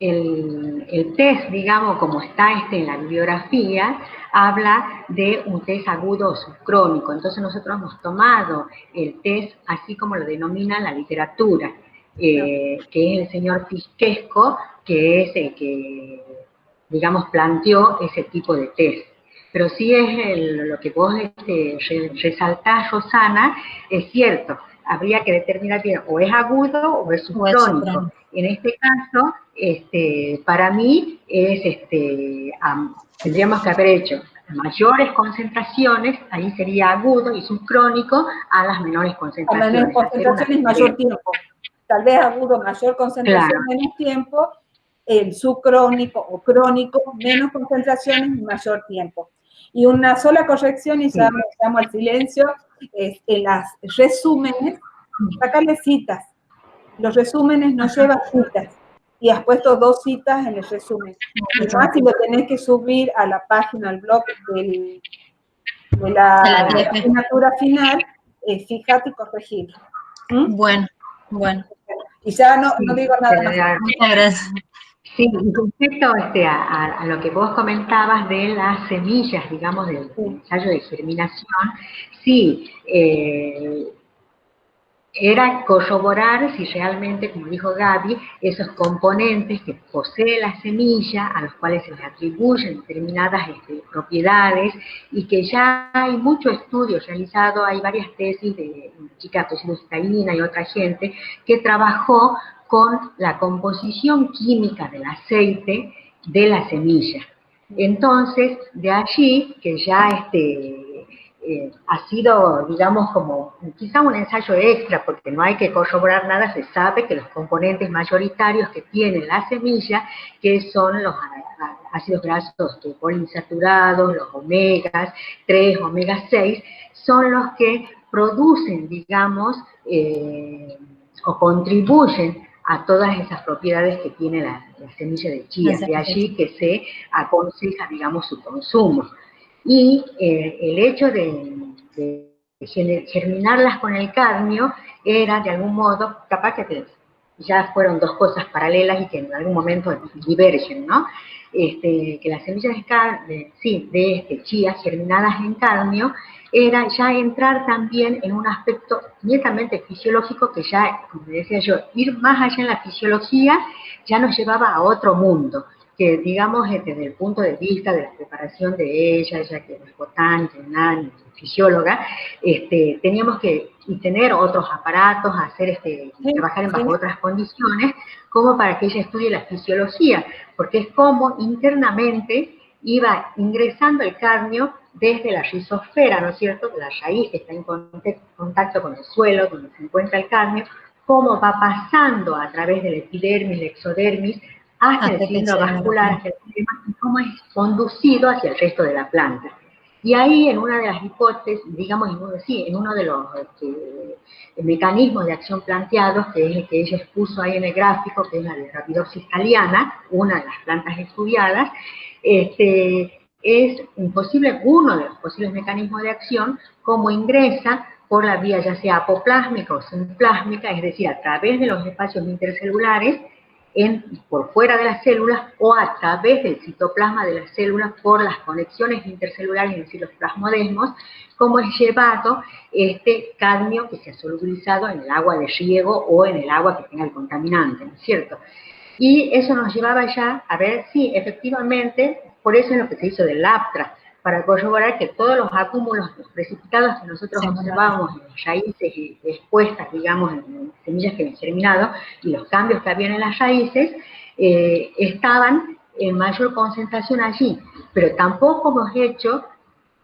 el test, digamos, como está en la bibliografía, habla de un test agudo o subcrónico. Entonces nosotros hemos tomado el test así como lo denomina la literatura, que es el señor Fisquesco, que es el que, digamos, planteó ese tipo de test. Pero sí es lo que vos resaltás, Rosana, es cierto, habría que determinar bien, o es agudo o es subcrónico. En este caso, para mí, tendríamos que haber hecho mayores concentraciones, ahí sería agudo, y subcrónico a las menores concentraciones. A menores concentraciones, mayor tiempo. Tal vez agudo, mayor concentración, claro, menos tiempo, el subcrónico o crónico, menos concentraciones y mayor tiempo. Y una sola corrección, y ya me llamo al silencio, es en las resúmenes, sacarle citas. Los resúmenes no llevan citas. Y has puesto 2 citas en el resumen. Y más si lo tenés que subir a la página, al blog de la asignatura final, fíjate y corregir. ¿Mm? Bueno. Y ya no digo nada más. Muchas gracias. Sí, y respecto a lo que vos comentabas de las semillas, digamos, del ensayo de germinación, sí, era corroborar si realmente, como dijo Gaby, esos componentes que posee la semilla, a los cuales se les atribuyen determinadas propiedades, y que ya hay mucho estudio realizado, hay varias tesis de chica Toshino y otra gente que trabajó con la composición química del aceite de la semilla. Entonces, de allí que ya ha sido, digamos, como quizá un ensayo extra, porque no hay que corroborar nada, se sabe que los componentes mayoritarios que tiene la semilla, que son los ácidos grasos poliinsaturados, los omegas 3, omega 6, son los que producen, digamos, o contribuyen a todas esas propiedades que tiene la semilla de chía. De allí que se aconseja, digamos, su consumo. Y el hecho de germinarlas con el cadmio era, de algún modo, capaz que ya fueron 2 cosas paralelas y que en algún momento divergen, ¿no? Que las semillas de chía germinadas en cadmio era ya entrar también en un aspecto netamente fisiológico que ya, como decía yo, ir más allá en la fisiología ya nos llevaba a otro mundo, que digamos desde el punto de vista de la preparación de ella que es botánica, fisióloga, teníamos que tener otros aparatos, hacer trabajar bajo otras condiciones, como para que ella estudie la fisiología, porque es como internamente iba ingresando el cadmio desde la rizosfera, ¿no es cierto? La raíz que está en contacto con el suelo, donde se encuentra el cadmio, cómo va pasando a través del epidermis, la exodermis, hacia el cilindro vascular, hacia el sistema, y cómo es conducido hacia el resto de la planta. Y ahí, en una de las hipótesis, digamos, en uno de los mecanismos de acción planteados, que es el que ella expuso ahí en el gráfico, que es la de Arabidopsis thaliana, una de las plantas estudiadas, es uno de los posibles mecanismos de acción, cómo ingresa por la vía ya sea apoplásmica o simplásmica, es decir, a través de los espacios intercelulares, por fuera de las células, o a través del citoplasma de las células por las conexiones intercelulares, es decir, los plasmodesmos, cómo es llevado este cadmio que se ha solubilizado en el agua de riego o en el agua que tenga el contaminante, ¿no es cierto? Y eso nos llevaba ya a ver si efectivamente, por eso es lo que se hizo del APTRA, para corroborar que todos los acúmulos, los precipitados que nosotros observábamos en las raíces expuestas, digamos, en semillas que habían germinado, y los cambios que habían en las raíces, estaban en mayor concentración allí. Pero tampoco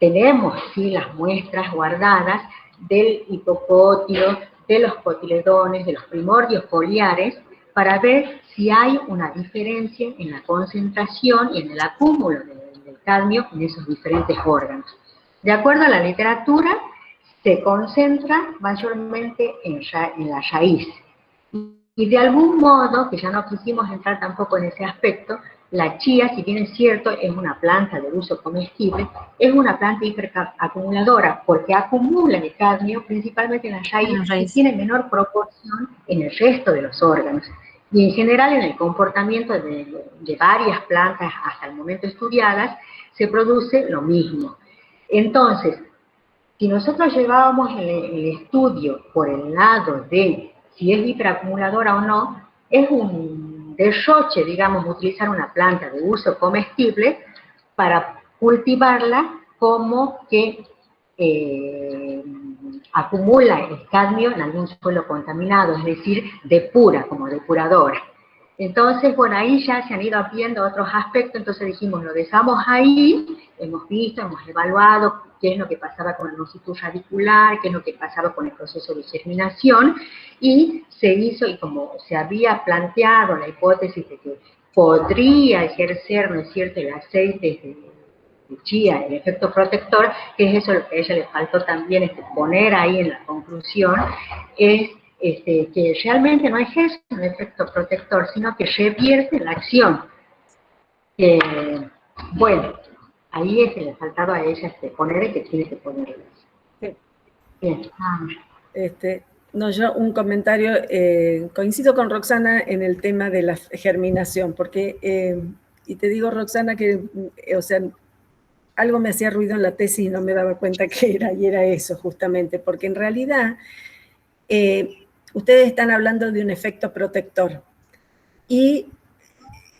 tenemos sí las muestras guardadas del hipocótilo, de los cotiledones, de los primordios foliares, para ver si hay una diferencia en la concentración y en el acúmulo del cadmio en esos diferentes órganos. De acuerdo a la literatura, se concentra mayormente en la raíz. Y de algún modo, que ya no quisimos entrar tampoco en ese aspecto, la chía, si bien es cierto, es una planta de uso comestible, es una planta hiperacumuladora, porque acumula el cadmio principalmente en la raíz y tiene menor proporción en el resto de los órganos. Y en general en el comportamiento de varias plantas hasta el momento estudiadas, se produce lo mismo. Entonces, si nosotros llevábamos el estudio por el lado de si es hiperacumuladora o no, es un derroche, digamos, utilizar una planta de uso comestible para cultivarla como que acumula el cadmio en algún suelo contaminado, es decir, depura, como depuradora. Entonces, bueno, ahí ya se han ido viendo otros aspectos, entonces dijimos, lo dejamos ahí, hemos visto, hemos evaluado qué es lo que pasaba con el nocitus radicular, qué es lo que pasaba con el proceso de germinación, y se hizo, y como se había planteado la hipótesis de que podría ejercer, ¿no es cierto?, el aceite de chía, el efecto protector, que es eso lo que a ella le faltó también poner ahí en la conclusión, es que realmente no ejerce un efecto protector, sino que revierte la acción. Bueno, ahí es que le faltaba a ella poner el que tiene que poner. Sí. Bien. No, yo un comentario, coincido con Roxana en el tema de la germinación, porque, y te digo, Roxana, que, o sea, algo me hacía ruido en la tesis y no me daba cuenta que era, y era eso justamente, porque en realidad ustedes están hablando de un efecto protector, y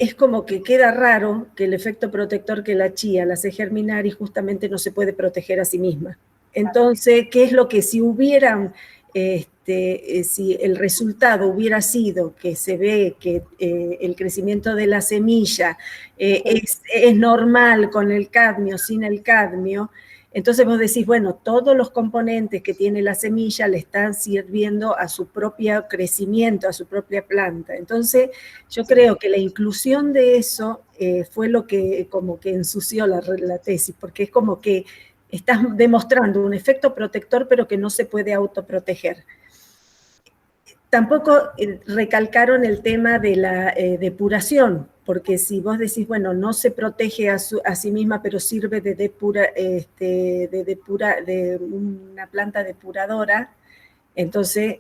es como que queda raro que el efecto protector que la chía la hace germinar y justamente no se puede proteger a sí misma. Entonces, ¿qué es lo que si hubieran, si el resultado hubiera sido que se ve que el crecimiento de la semilla es normal con el cadmio, sin el cadmio, entonces vos decís, bueno, todos los componentes que tiene la semilla le están sirviendo a su propio crecimiento, a su propia planta. Entonces, yo creo que la inclusión de eso fue lo que como que ensució la tesis, porque es como que estás demostrando un efecto protector, pero que no se puede autoproteger. Tampoco recalcaron el tema de la depuración, porque si vos decís, bueno, no se protege a sí misma, pero sirve de una planta depuradora, entonces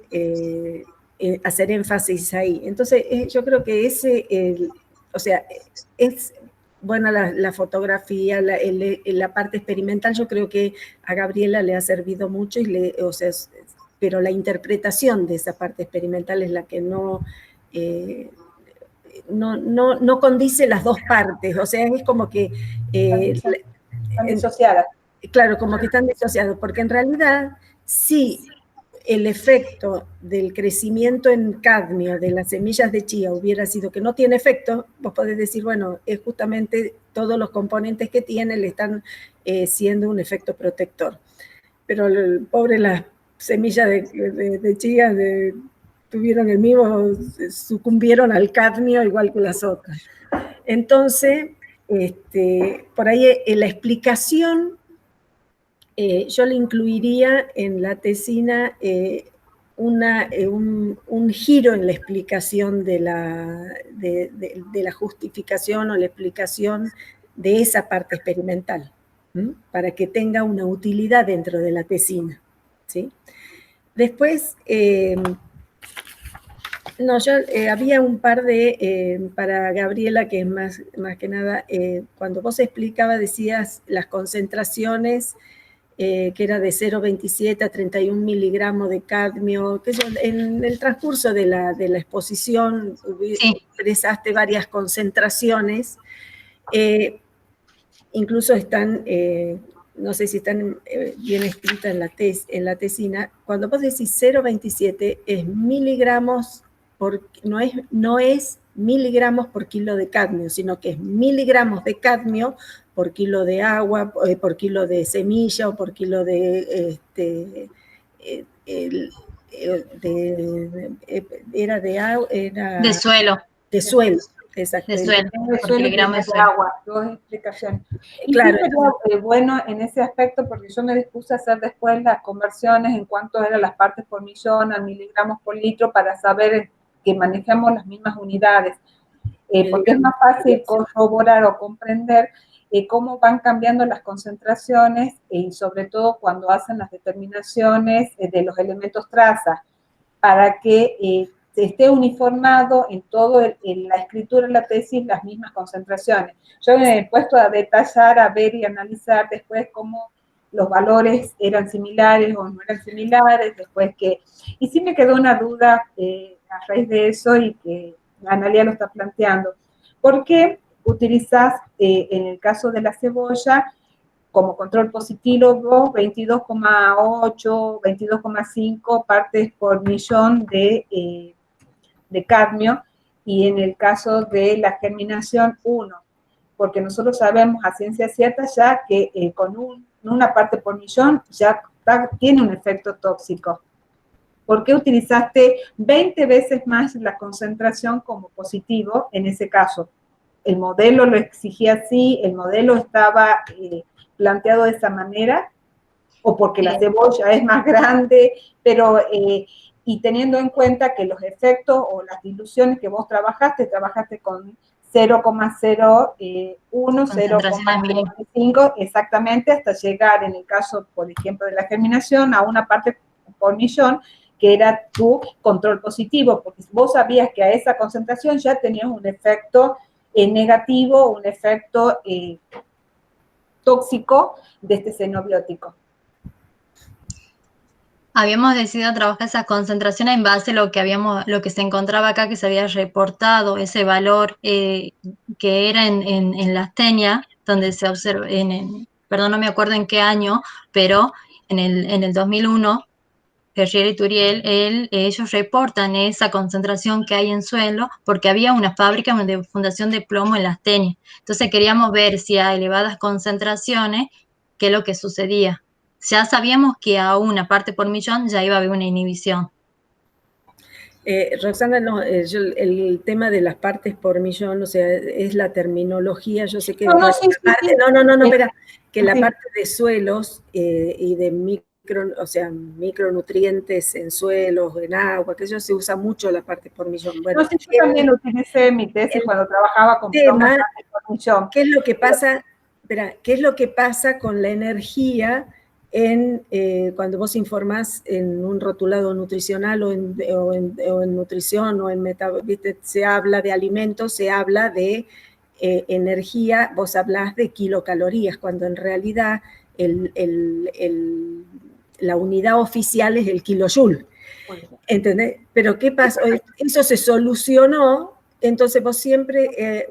hacer énfasis ahí. Entonces yo creo que o sea, es buena la fotografía, la parte experimental, yo creo que a Gabriela le ha servido mucho, o sea, pero la interpretación de esa parte experimental es la que no condice las dos partes, o sea, es como que... están disociadas. Claro, como que están disociados, porque en realidad sí, el efecto del crecimiento en cadmio de las semillas de chía hubiera sido que no tiene efecto, vos podés decir, bueno, es justamente todos los componentes que tiene le están siendo un efecto protector. Pero el pobre, las semillas de chía tuvieron el mismo, sucumbieron al cadmio igual que las otras. Entonces, por ahí la explicación, yo le incluiría en la tesina un giro en la explicación de la justificación o la explicación de esa parte experimental, para que tenga una utilidad dentro de la tesina, ¿sí? Después, había un par para Gabriela, que es más que nada, cuando vos explicabas, decías las concentraciones, que era de 0,27 a 31 miligramos de cadmio, que en el transcurso de la exposición expresaste varias concentraciones, incluso están, no sé si están bien escritas en la tesina, cuando vos decís 0,27 es miligramos, no es miligramos por kilo de cadmio, sino que es miligramos de cadmio por kilo de agua, por kilo de semilla o por kilo de suelo. De suelo, exacto. De suelo, por miligramo de agua. Dos explicaciones. Y claro, sí, bueno en ese aspecto, porque yo me dispuse a hacer después las conversiones en cuanto eran las partes por millón a miligramos por litro, para saber que manejamos las mismas unidades. Porque es más fácil corroborar o comprender cómo van cambiando las concentraciones y sobre todo cuando hacen las determinaciones de los elementos traza, para que se esté uniformado en todo en la escritura de la tesis las mismas concentraciones. Yo me he puesto a detallar, a ver y analizar después cómo los valores eran similares o no eran similares, después y sí me quedó una duda a raíz de eso y que Analía lo está planteando. ¿Por qué utilizás, en el caso de la cebolla, como control positivo, 22,8, 22,5 partes por millón de cadmio, y en el caso de la germinación, 1, porque nosotros sabemos a ciencia cierta ya que con una parte por millón ya tiene un efecto tóxico. ¿Por qué utilizaste 20 veces más la concentración como positivo en ese caso? El modelo lo exigía así, el modelo estaba planteado de esa manera, o porque la cebolla es más grande, pero y teniendo en cuenta que los efectos o las diluciones que vos trabajaste con 0,01, 0,05 exactamente, hasta llegar, en el caso, por ejemplo, de la germinación, a una parte por millón, que era tu control positivo, porque vos sabías que a esa concentración ya tenías un efecto negativo, un efecto tóxico de este xenobiótico. Habíamos decidido trabajar esas concentraciones en base a lo que se encontraba acá, que se había reportado, ese valor que era en la astenia, donde se observa, perdón, no me acuerdo en qué año, pero en el 2001, Ferrier y Turiel, ellos reportan esa concentración que hay en suelo, porque había una fábrica de fundación de plomo en la astenia. Entonces queríamos ver si a elevadas concentraciones, qué es lo que sucedía. Ya sabíamos que a una parte por millón ya iba a haber una inhibición. Roxana, no, el tema de las partes por millón, o sea, es la terminología, yo sé que... No, espera, que la parte de suelos y de micronutrientes en suelos, en agua, que eso se usa mucho la parte por millón. Bueno, yo también utilicé mi tesis cuando trabajaba con tema, por millón. ¿Qué es lo que pasa? Espera, ¿qué es lo que pasa con la energía cuando vos informás en un rotulado nutricional o en nutrición o en metabolismo? Se habla de alimentos, se habla de energía, vos hablás de kilocalorías, cuando en realidad la unidad oficial es el kilojoule. ¿Entendés? Pero ¿qué pasa? Eso se solucionó. Entonces vos siempre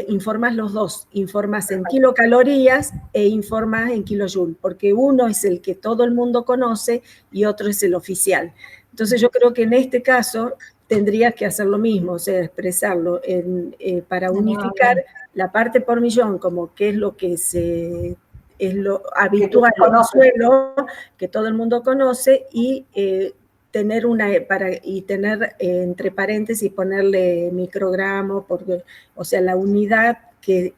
informás los dos, informás en kilocalorías e informás en kilojoule, porque uno es el que todo el mundo conoce y otro es el oficial. Entonces yo creo que en este caso tendrías que hacer lo mismo, o sea, expresarlo para unificar la parte por millón como que es lo que es lo habitual en el suelo, que todo el mundo conoce, y tener entre paréntesis ponerle microgramos, porque, o sea, la unidad que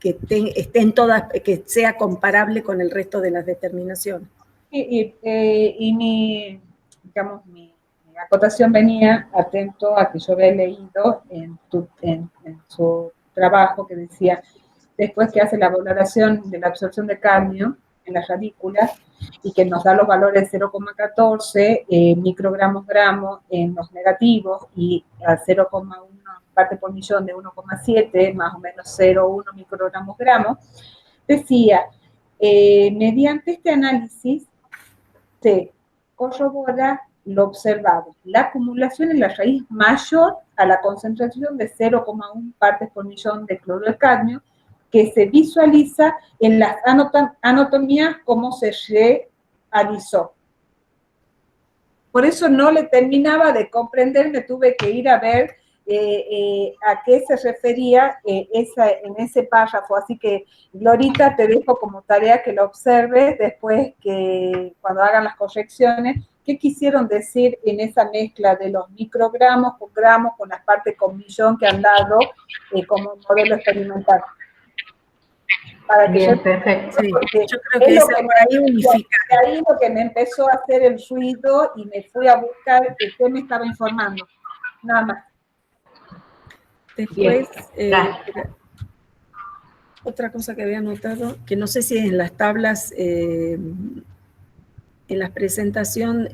esté en todas, que sea comparable con el resto de las determinaciones. Y mi acotación venía atento a que yo había leído en su trabajo que decía, después que hace la valoración de la absorción de cadmio en las radículas, y que nos da los valores 0,14 microgramos gramos en los negativos y a 0,1 parte por millón de 1,7, más o menos 0,1 microgramos gramos, decía, mediante este análisis se corrobora lo observado, la acumulación en la raíz mayor a la concentración de 0,1 partes por millón de cloruro de cadmio, que se visualiza en las anatomías como se realizó. Por eso no le terminaba de comprender, me tuve que ir a ver a qué se refería en ese párrafo. Así que, Glorita, te dejo como tarea que lo observes después, que cuando hagan las correcciones, qué quisieron decir en esa mezcla de los microgramos por gramos con las partes con millón que han dado como modelo experimental. Para que bien, perfecto. Sí, yo creo que es eso por ahí unifica. Ahí lo que me empezó a hacer el ruido y me fui a buscar de qué me estaba informando. Nada más. Después, otra cosa que había notado, que no sé si en las tablas, en la presentación,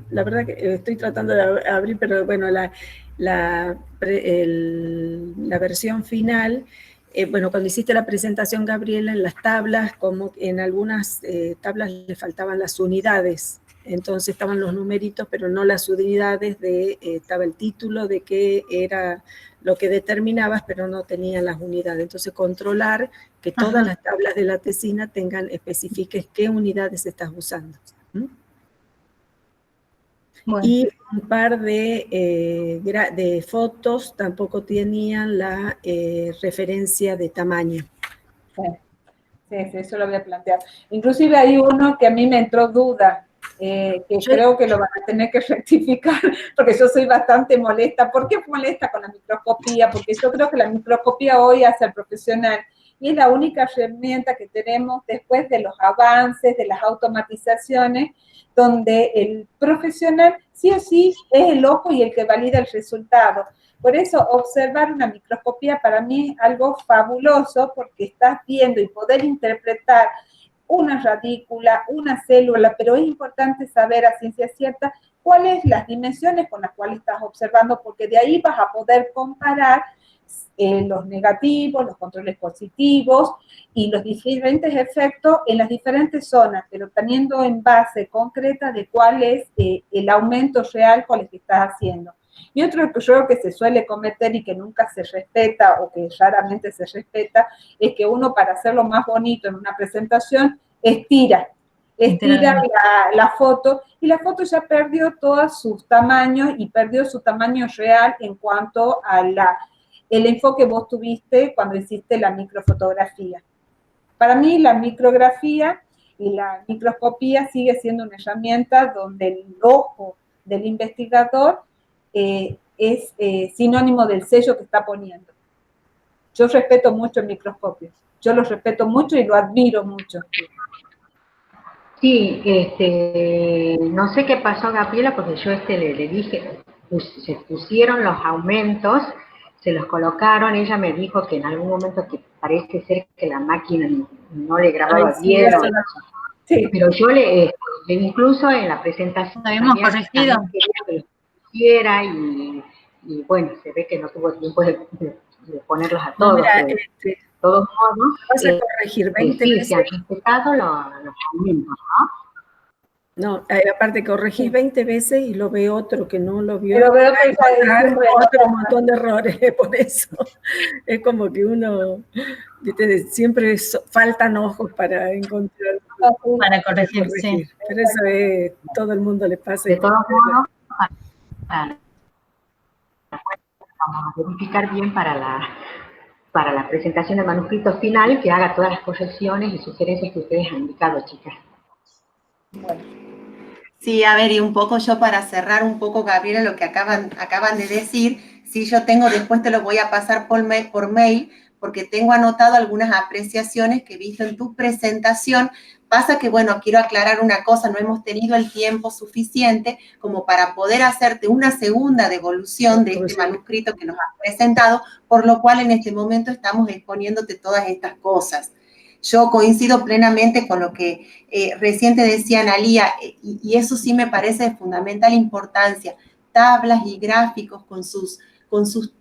la verdad que estoy tratando de abrir, pero bueno, la versión final... bueno, cuando hiciste la presentación, Gabriela, en las tablas, como en algunas tablas le faltaban las unidades Entonces estaban los numeritos, pero no las unidades estaba el título de qué era lo que determinabas, pero no tenían las unidades. Entonces controlar que todas las tablas de la tesina especifiques qué unidades estás usando. Bueno. Y un par de fotos tampoco tenían la referencia de tamaño. Sí, eso lo voy a plantear. Inclusive hay uno que a mí me entró duda, que creo que lo van a tener que rectificar, porque yo soy bastante molesta. ¿Por qué molesta con la microscopía? Porque yo creo que la microscopía hoy hace al profesional y es la única herramienta que tenemos después de los avances, de las automatizaciones, donde el profesional sí o sí es el ojo y el que valida el resultado. Por eso observar una microscopía para mí es algo fabuloso, porque estás viendo y poder interpretar una radícula, una célula, pero es importante saber a ciencia cierta cuáles las dimensiones con las cuales estás observando, porque de ahí vas a poder comparar los negativos, los controles positivos y los diferentes efectos en las diferentes zonas, pero teniendo en base concreta de cuál es el aumento real con el que estás haciendo. Y otro error que se suele cometer y que nunca se respeta o que raramente se respeta es que uno, para hacerlo más bonito en una presentación, estira la foto, y la foto ya perdió todos sus tamaños y perdió su tamaño real en cuanto a el enfoque que vos tuviste cuando hiciste la microfotografía. Para mí la micrografía y la microscopía sigue siendo una herramienta donde el ojo del investigador es sinónimo del sello que está poniendo. Yo respeto mucho el microscopio, yo lo respeto mucho y lo admiro mucho. Sí, no sé qué pasó, Gabriela, porque yo le dije, se pusieron los aumentos, se los colocaron, ella me dijo que en algún momento que parece ser que la máquina no le grababa bien, sí. Pero yo incluso en la presentación habíamos corregido que lo pusiera y bueno, se ve que no tuvo tiempo de ponerlos a todos. Mira, de todos modos, vas a corregir 20 sí, veces. se han respetado los aumentos, ¿no? No, aparte corregís 20 veces y lo ve otro que no lo vio. Pero veo que otro montón de errores, por eso. Es como que uno, siempre faltan ojos para encontrar. Para corregir, sí. Pero eso es, todo el mundo le pasa. De todos modos, vamos a verificar bien para la presentación del manuscrito final, que haga todas las correcciones y sugerencias que ustedes han indicado, chicas. Bueno. Sí, a ver, y un poco yo para cerrar un poco, Gabriela, lo que acaban de decir, sí, yo tengo, después te lo voy a pasar por mail, porque tengo anotado algunas apreciaciones que he visto en tu presentación. Pasa que, bueno, quiero aclarar una cosa, no hemos tenido el tiempo suficiente como para poder hacerte una segunda devolución de este manuscrito que nos has presentado, por lo cual en este momento estamos exponiéndote todas estas cosas. Yo coincido plenamente con lo que recién te decía Analía, y eso sí me parece de fundamental importancia. Tablas y gráficos con sus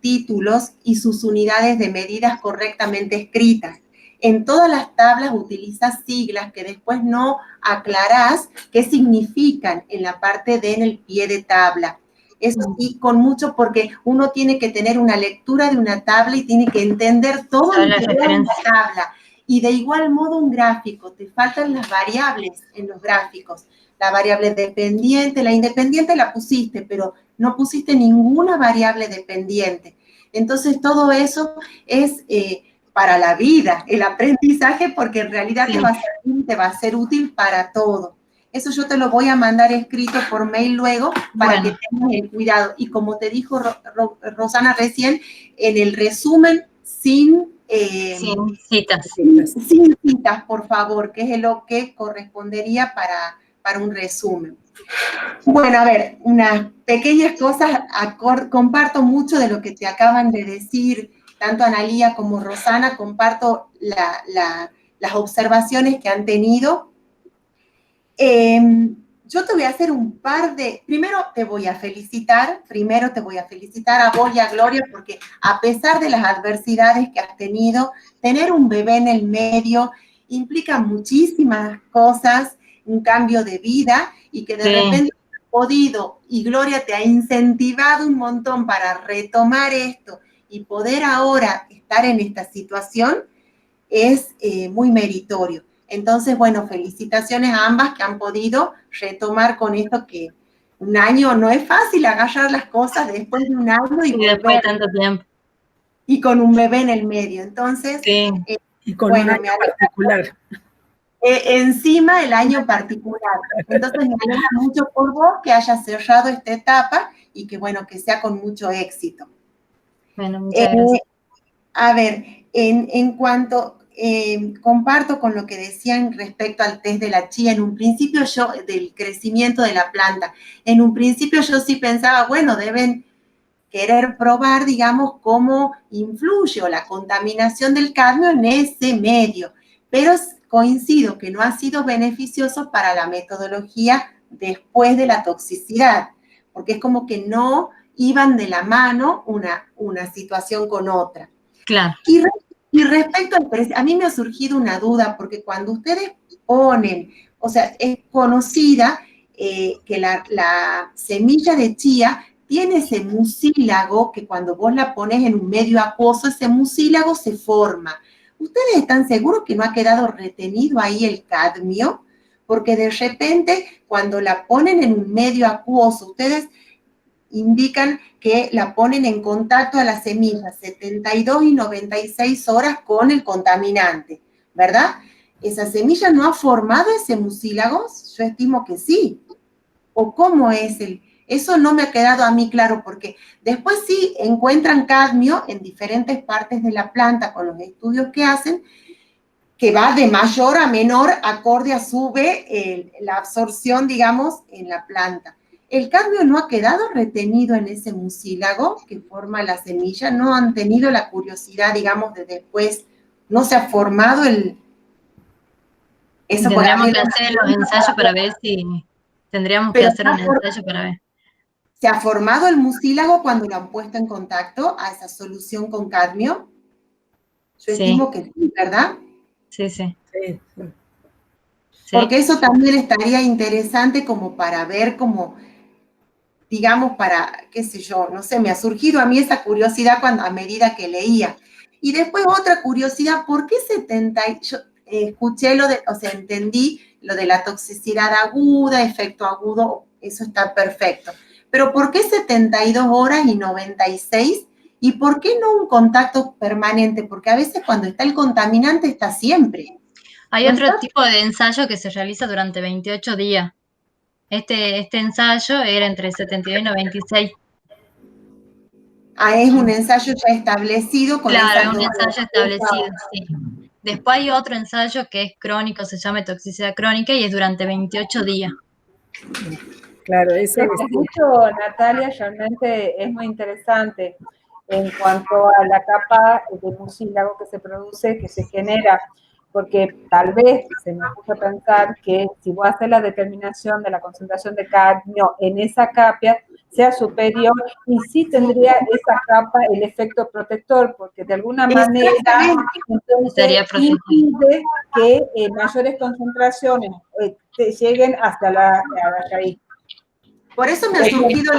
títulos y sus unidades de medidas correctamente escritas. En todas las tablas utilizas siglas que después no aclarás qué significan en la parte en el pie de tabla. Eso sí, con mucho, porque uno tiene que tener una lectura de una tabla y tiene que entender todo lo que va en la tabla. Y de igual modo un gráfico, te faltan las variables en los gráficos. La variable dependiente, la independiente la pusiste, pero no pusiste ninguna variable dependiente. Entonces todo eso es para la vida, el aprendizaje, porque en realidad sí, te va a ser útil para todo. Eso yo te lo voy a mandar escrito por mail luego para que tengas el cuidado. Y como te dijo Rosana recién, en el resumen sin citas. Sin citas, por favor, que es lo que correspondería para un resumen. Bueno, a ver, unas pequeñas cosas, comparto mucho de lo que te acaban de decir, tanto Analía como Rosana, comparto las observaciones que han tenido. Yo te voy a hacer un par de, primero te voy a felicitar a vos y a Gloria, porque a pesar de las adversidades que has tenido, tener un bebé en el medio implica muchísimas cosas, un cambio de vida, y que de repente has podido, y Gloria te ha incentivado un montón para retomar esto y poder ahora estar en esta situación, es muy meritorio. Entonces, bueno, felicitaciones a ambas que han podido retomar con esto, que un año no es fácil agarrar las cosas después de un año y volver. Después de tanto tiempo. Y con un bebé en el medio. Entonces, y con un año particular. Encima el año particular. Entonces me alegra mucho por vos que hayas cerrado esta etapa y que, bueno, que sea con mucho éxito. Bueno, muchas gracias. A ver, en cuanto, comparto con lo que decían respecto al test de la chía, en un principio yo, del crecimiento de la planta, en un principio yo sí pensaba, bueno, deben querer probar, digamos, cómo influye o la contaminación del cadmio en ese medio, pero coincido que no ha sido beneficioso para la metodología después de la toxicidad, porque es como que no iban de la mano una situación con otra. Claro. Y respecto al precio, a mí me ha surgido una duda, porque cuando ustedes ponen, o sea, es conocida que la semilla de chía tiene ese mucílago que cuando vos la pones en un medio acuoso, ese mucílago se forma. ¿Ustedes están seguros que no ha quedado retenido ahí el cadmio? Porque de repente, cuando la ponen en un medio acuoso, ustedes indican que la ponen en contacto a la semilla 72 y 96 horas con el contaminante, ¿verdad? ¿Esa semilla no ha formado ese mucílago? Yo estimo que sí. ¿O cómo es eso no me ha quedado a mí claro, porque después sí encuentran cadmio en diferentes partes de la planta con los estudios que hacen, que va de mayor a menor acorde a sube la absorción, digamos, en la planta. ¿El cadmio no ha quedado retenido en ese mucílago que forma la semilla? ¿No han tenido la curiosidad, digamos, de después, no se ha formado eso? Tendríamos que hacer los ensayos para ver si... Tendríamos que hacer un ensayo para ver. ¿Se ha formado el mucílago cuando lo han puesto en contacto a esa solución con cadmio? Yo estimo que sí, ¿verdad? Sí, sí. Sí. Porque eso también estaría interesante como para ver como, digamos, para, qué sé yo, no sé, me ha surgido a mí esa curiosidad a medida que leía. Y después otra curiosidad, ¿por qué 70? Yo escuché o sea, entendí lo de la toxicidad aguda, efecto agudo, eso está perfecto. Pero ¿por qué 72 horas y 96? ¿Y por qué no un contacto permanente? Porque a veces cuando está el contaminante está siempre. Hay otro tipo de ensayo que se realiza durante 28 días. Este ensayo era entre 72 y 96. Ah, es un ensayo ya establecido. Claro, es un ensayo establecido, sí. Después hay otro ensayo que es crónico, se llama toxicidad crónica y es durante 28 días. Claro, eso que has dicho, Natalia, realmente es muy interesante en cuanto a la capa de mucílago que se produce, que se genera, porque tal vez se me ocurre pensar que si vos haces la determinación de la concentración de cadmio en esa capa sea superior y sí tendría esa capa el efecto protector, porque de alguna manera entonces impide que mayores concentraciones lleguen hasta la raíz. Por eso me ha surgido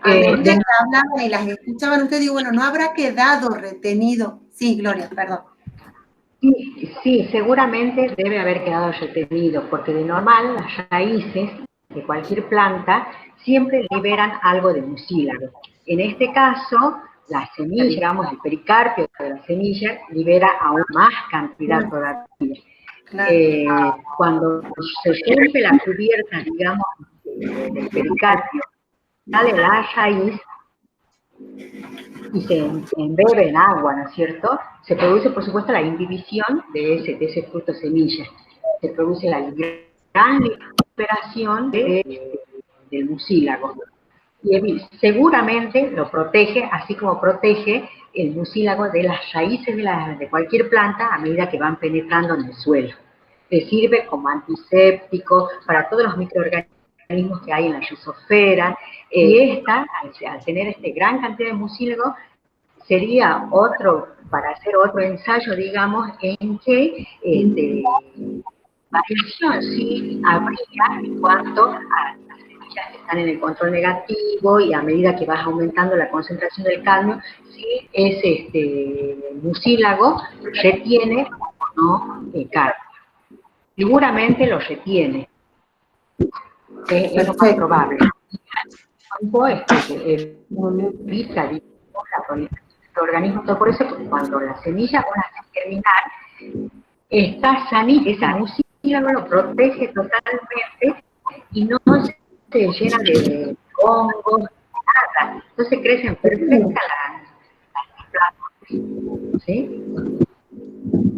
a medida que hablaban y las escuchaban ustedes, digo, bueno, ¿no habrá quedado retenido? Sí, Gloria, perdón. Sí, seguramente debe haber quedado retenido, porque de normal las raíces de cualquier planta siempre liberan algo de mucílago. En este caso, la semilla, digamos, el pericarpio de la semilla libera aún más cantidad todavía. Cuando se rompe la cubierta, digamos, del pericarpio, sale la raíz y se embebe en agua, ¿no es cierto? Se produce, por supuesto, la inhibición de ese fruto semilla. Se produce la gran liberación del mucílago. Y seguramente lo protege, así como protege el mucílago de las raíces de cualquier planta a medida que van penetrando en el suelo. Le sirve como antiséptico para todos los microorganismos que hay en la rizosfera. Y esta, al tener gran cantidad de mucílago, sería para hacer otro ensayo, digamos, en que variación sí habría en cuanto a las semillas que están en el control negativo y a medida que vas aumentando la concentración del cadmio, si ese mucílago retiene o no el cadmio. Seguramente lo retiene, es lo más probable. Evita la proliferación del organismo, por eso que cuando la semilla vos la haces germinar, está sanita, esa mucílago lo protege totalmente y no se llena de hongos, nada. Entonces crecen perfectas las plantas. ¿Sí?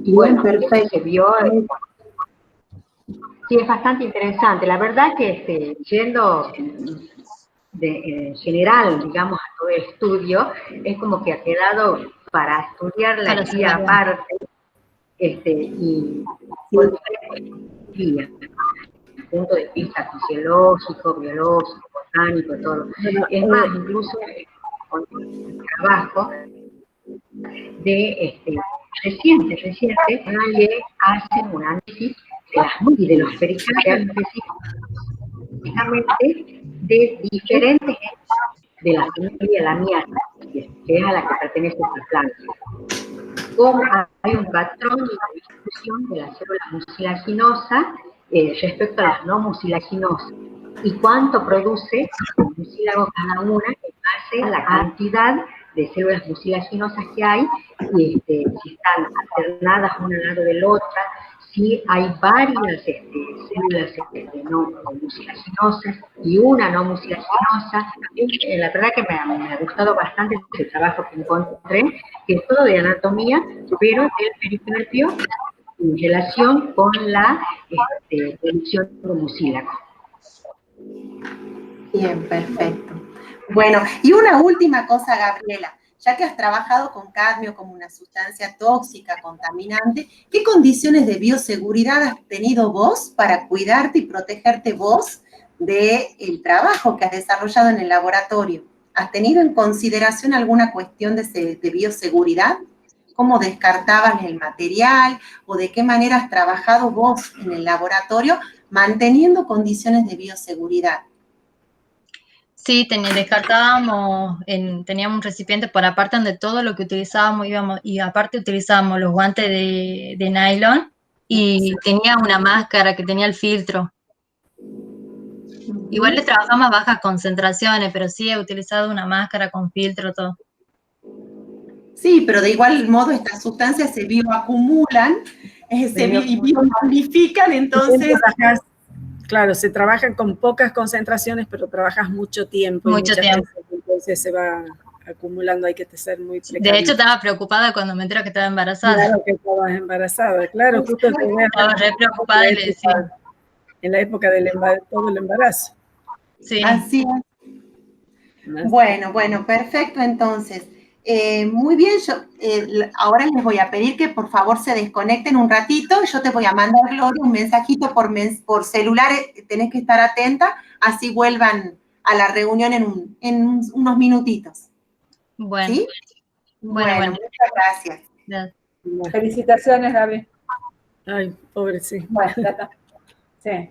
Y bueno, perfecto. Se vio, sí, es bastante interesante. La verdad que yendo en general, digamos, a todo el estudio, es como que ha quedado para estudiarla aquí aparte, y por diferentes vías, desde el punto de vista fisiológico, biológico, botánico, todo. Es más, incluso con el trabajo de reciente, nadie hace un análisis de los pericárdeos específicamente de diferentes de la familia Lamiaceae, que es a la que pertenece esta planta. Como hay un patrón de distribución de las células mucilaginosas respecto a las no mucilaginosas y cuánto produce el mucílago cada una en base a la cantidad de células mucilaginosas que hay, y si están alternadas una al lado de la otra, si hay varias células no mucilaginosas y una no mucilaginosa. La verdad que me ha gustado bastante ese trabajo que encontré, que es todo de anatomía, pero del pericarpio en relación con la producción de mucílago. Bien, perfecto. Bueno, y una última cosa, Gabriela. Ya que has trabajado con cadmio como una sustancia tóxica, contaminante, ¿qué condiciones de bioseguridad has tenido vos para cuidarte y protegerte vos del trabajo que has desarrollado en el laboratorio? ¿Has tenido en consideración alguna cuestión de bioseguridad? ¿Cómo descartabas el material o de qué manera has trabajado vos en el laboratorio manteniendo condiciones de bioseguridad? Sí, descartábamos, teníamos un recipiente por aparte donde todo lo que utilizábamos y aparte utilizábamos los guantes de nylon y tenía una máscara que tenía el filtro. Igual le trabajamos a bajas concentraciones, pero sí he utilizado una máscara con filtro, todo. Sí, pero de igual modo estas sustancias se bioacumulan, se biomagnifican, entonces... Claro, se trabajan con pocas concentraciones, pero trabajas mucho tiempo. Mucho tiempo. Veces, entonces se va acumulando, hay que ser muy precavido. De hecho, estaba preocupada cuando me enteré que estaba embarazada. Claro que estabas embarazada, claro, justo estaba re preocupada y le decía. En la época todo el embarazo. Sí. Así es. Bueno, perfecto, entonces. Muy bien, ahora les voy a pedir que por favor se desconecten un ratito. Yo te voy a mandar, Gloria, un mensajito por celular, tenés que estar atenta, así vuelvan a la reunión en unos minutitos. Bueno. ¿Sí? Bueno, muchas gracias. Felicitaciones, Gaby. Ay, pobre, sí. Bueno, sí.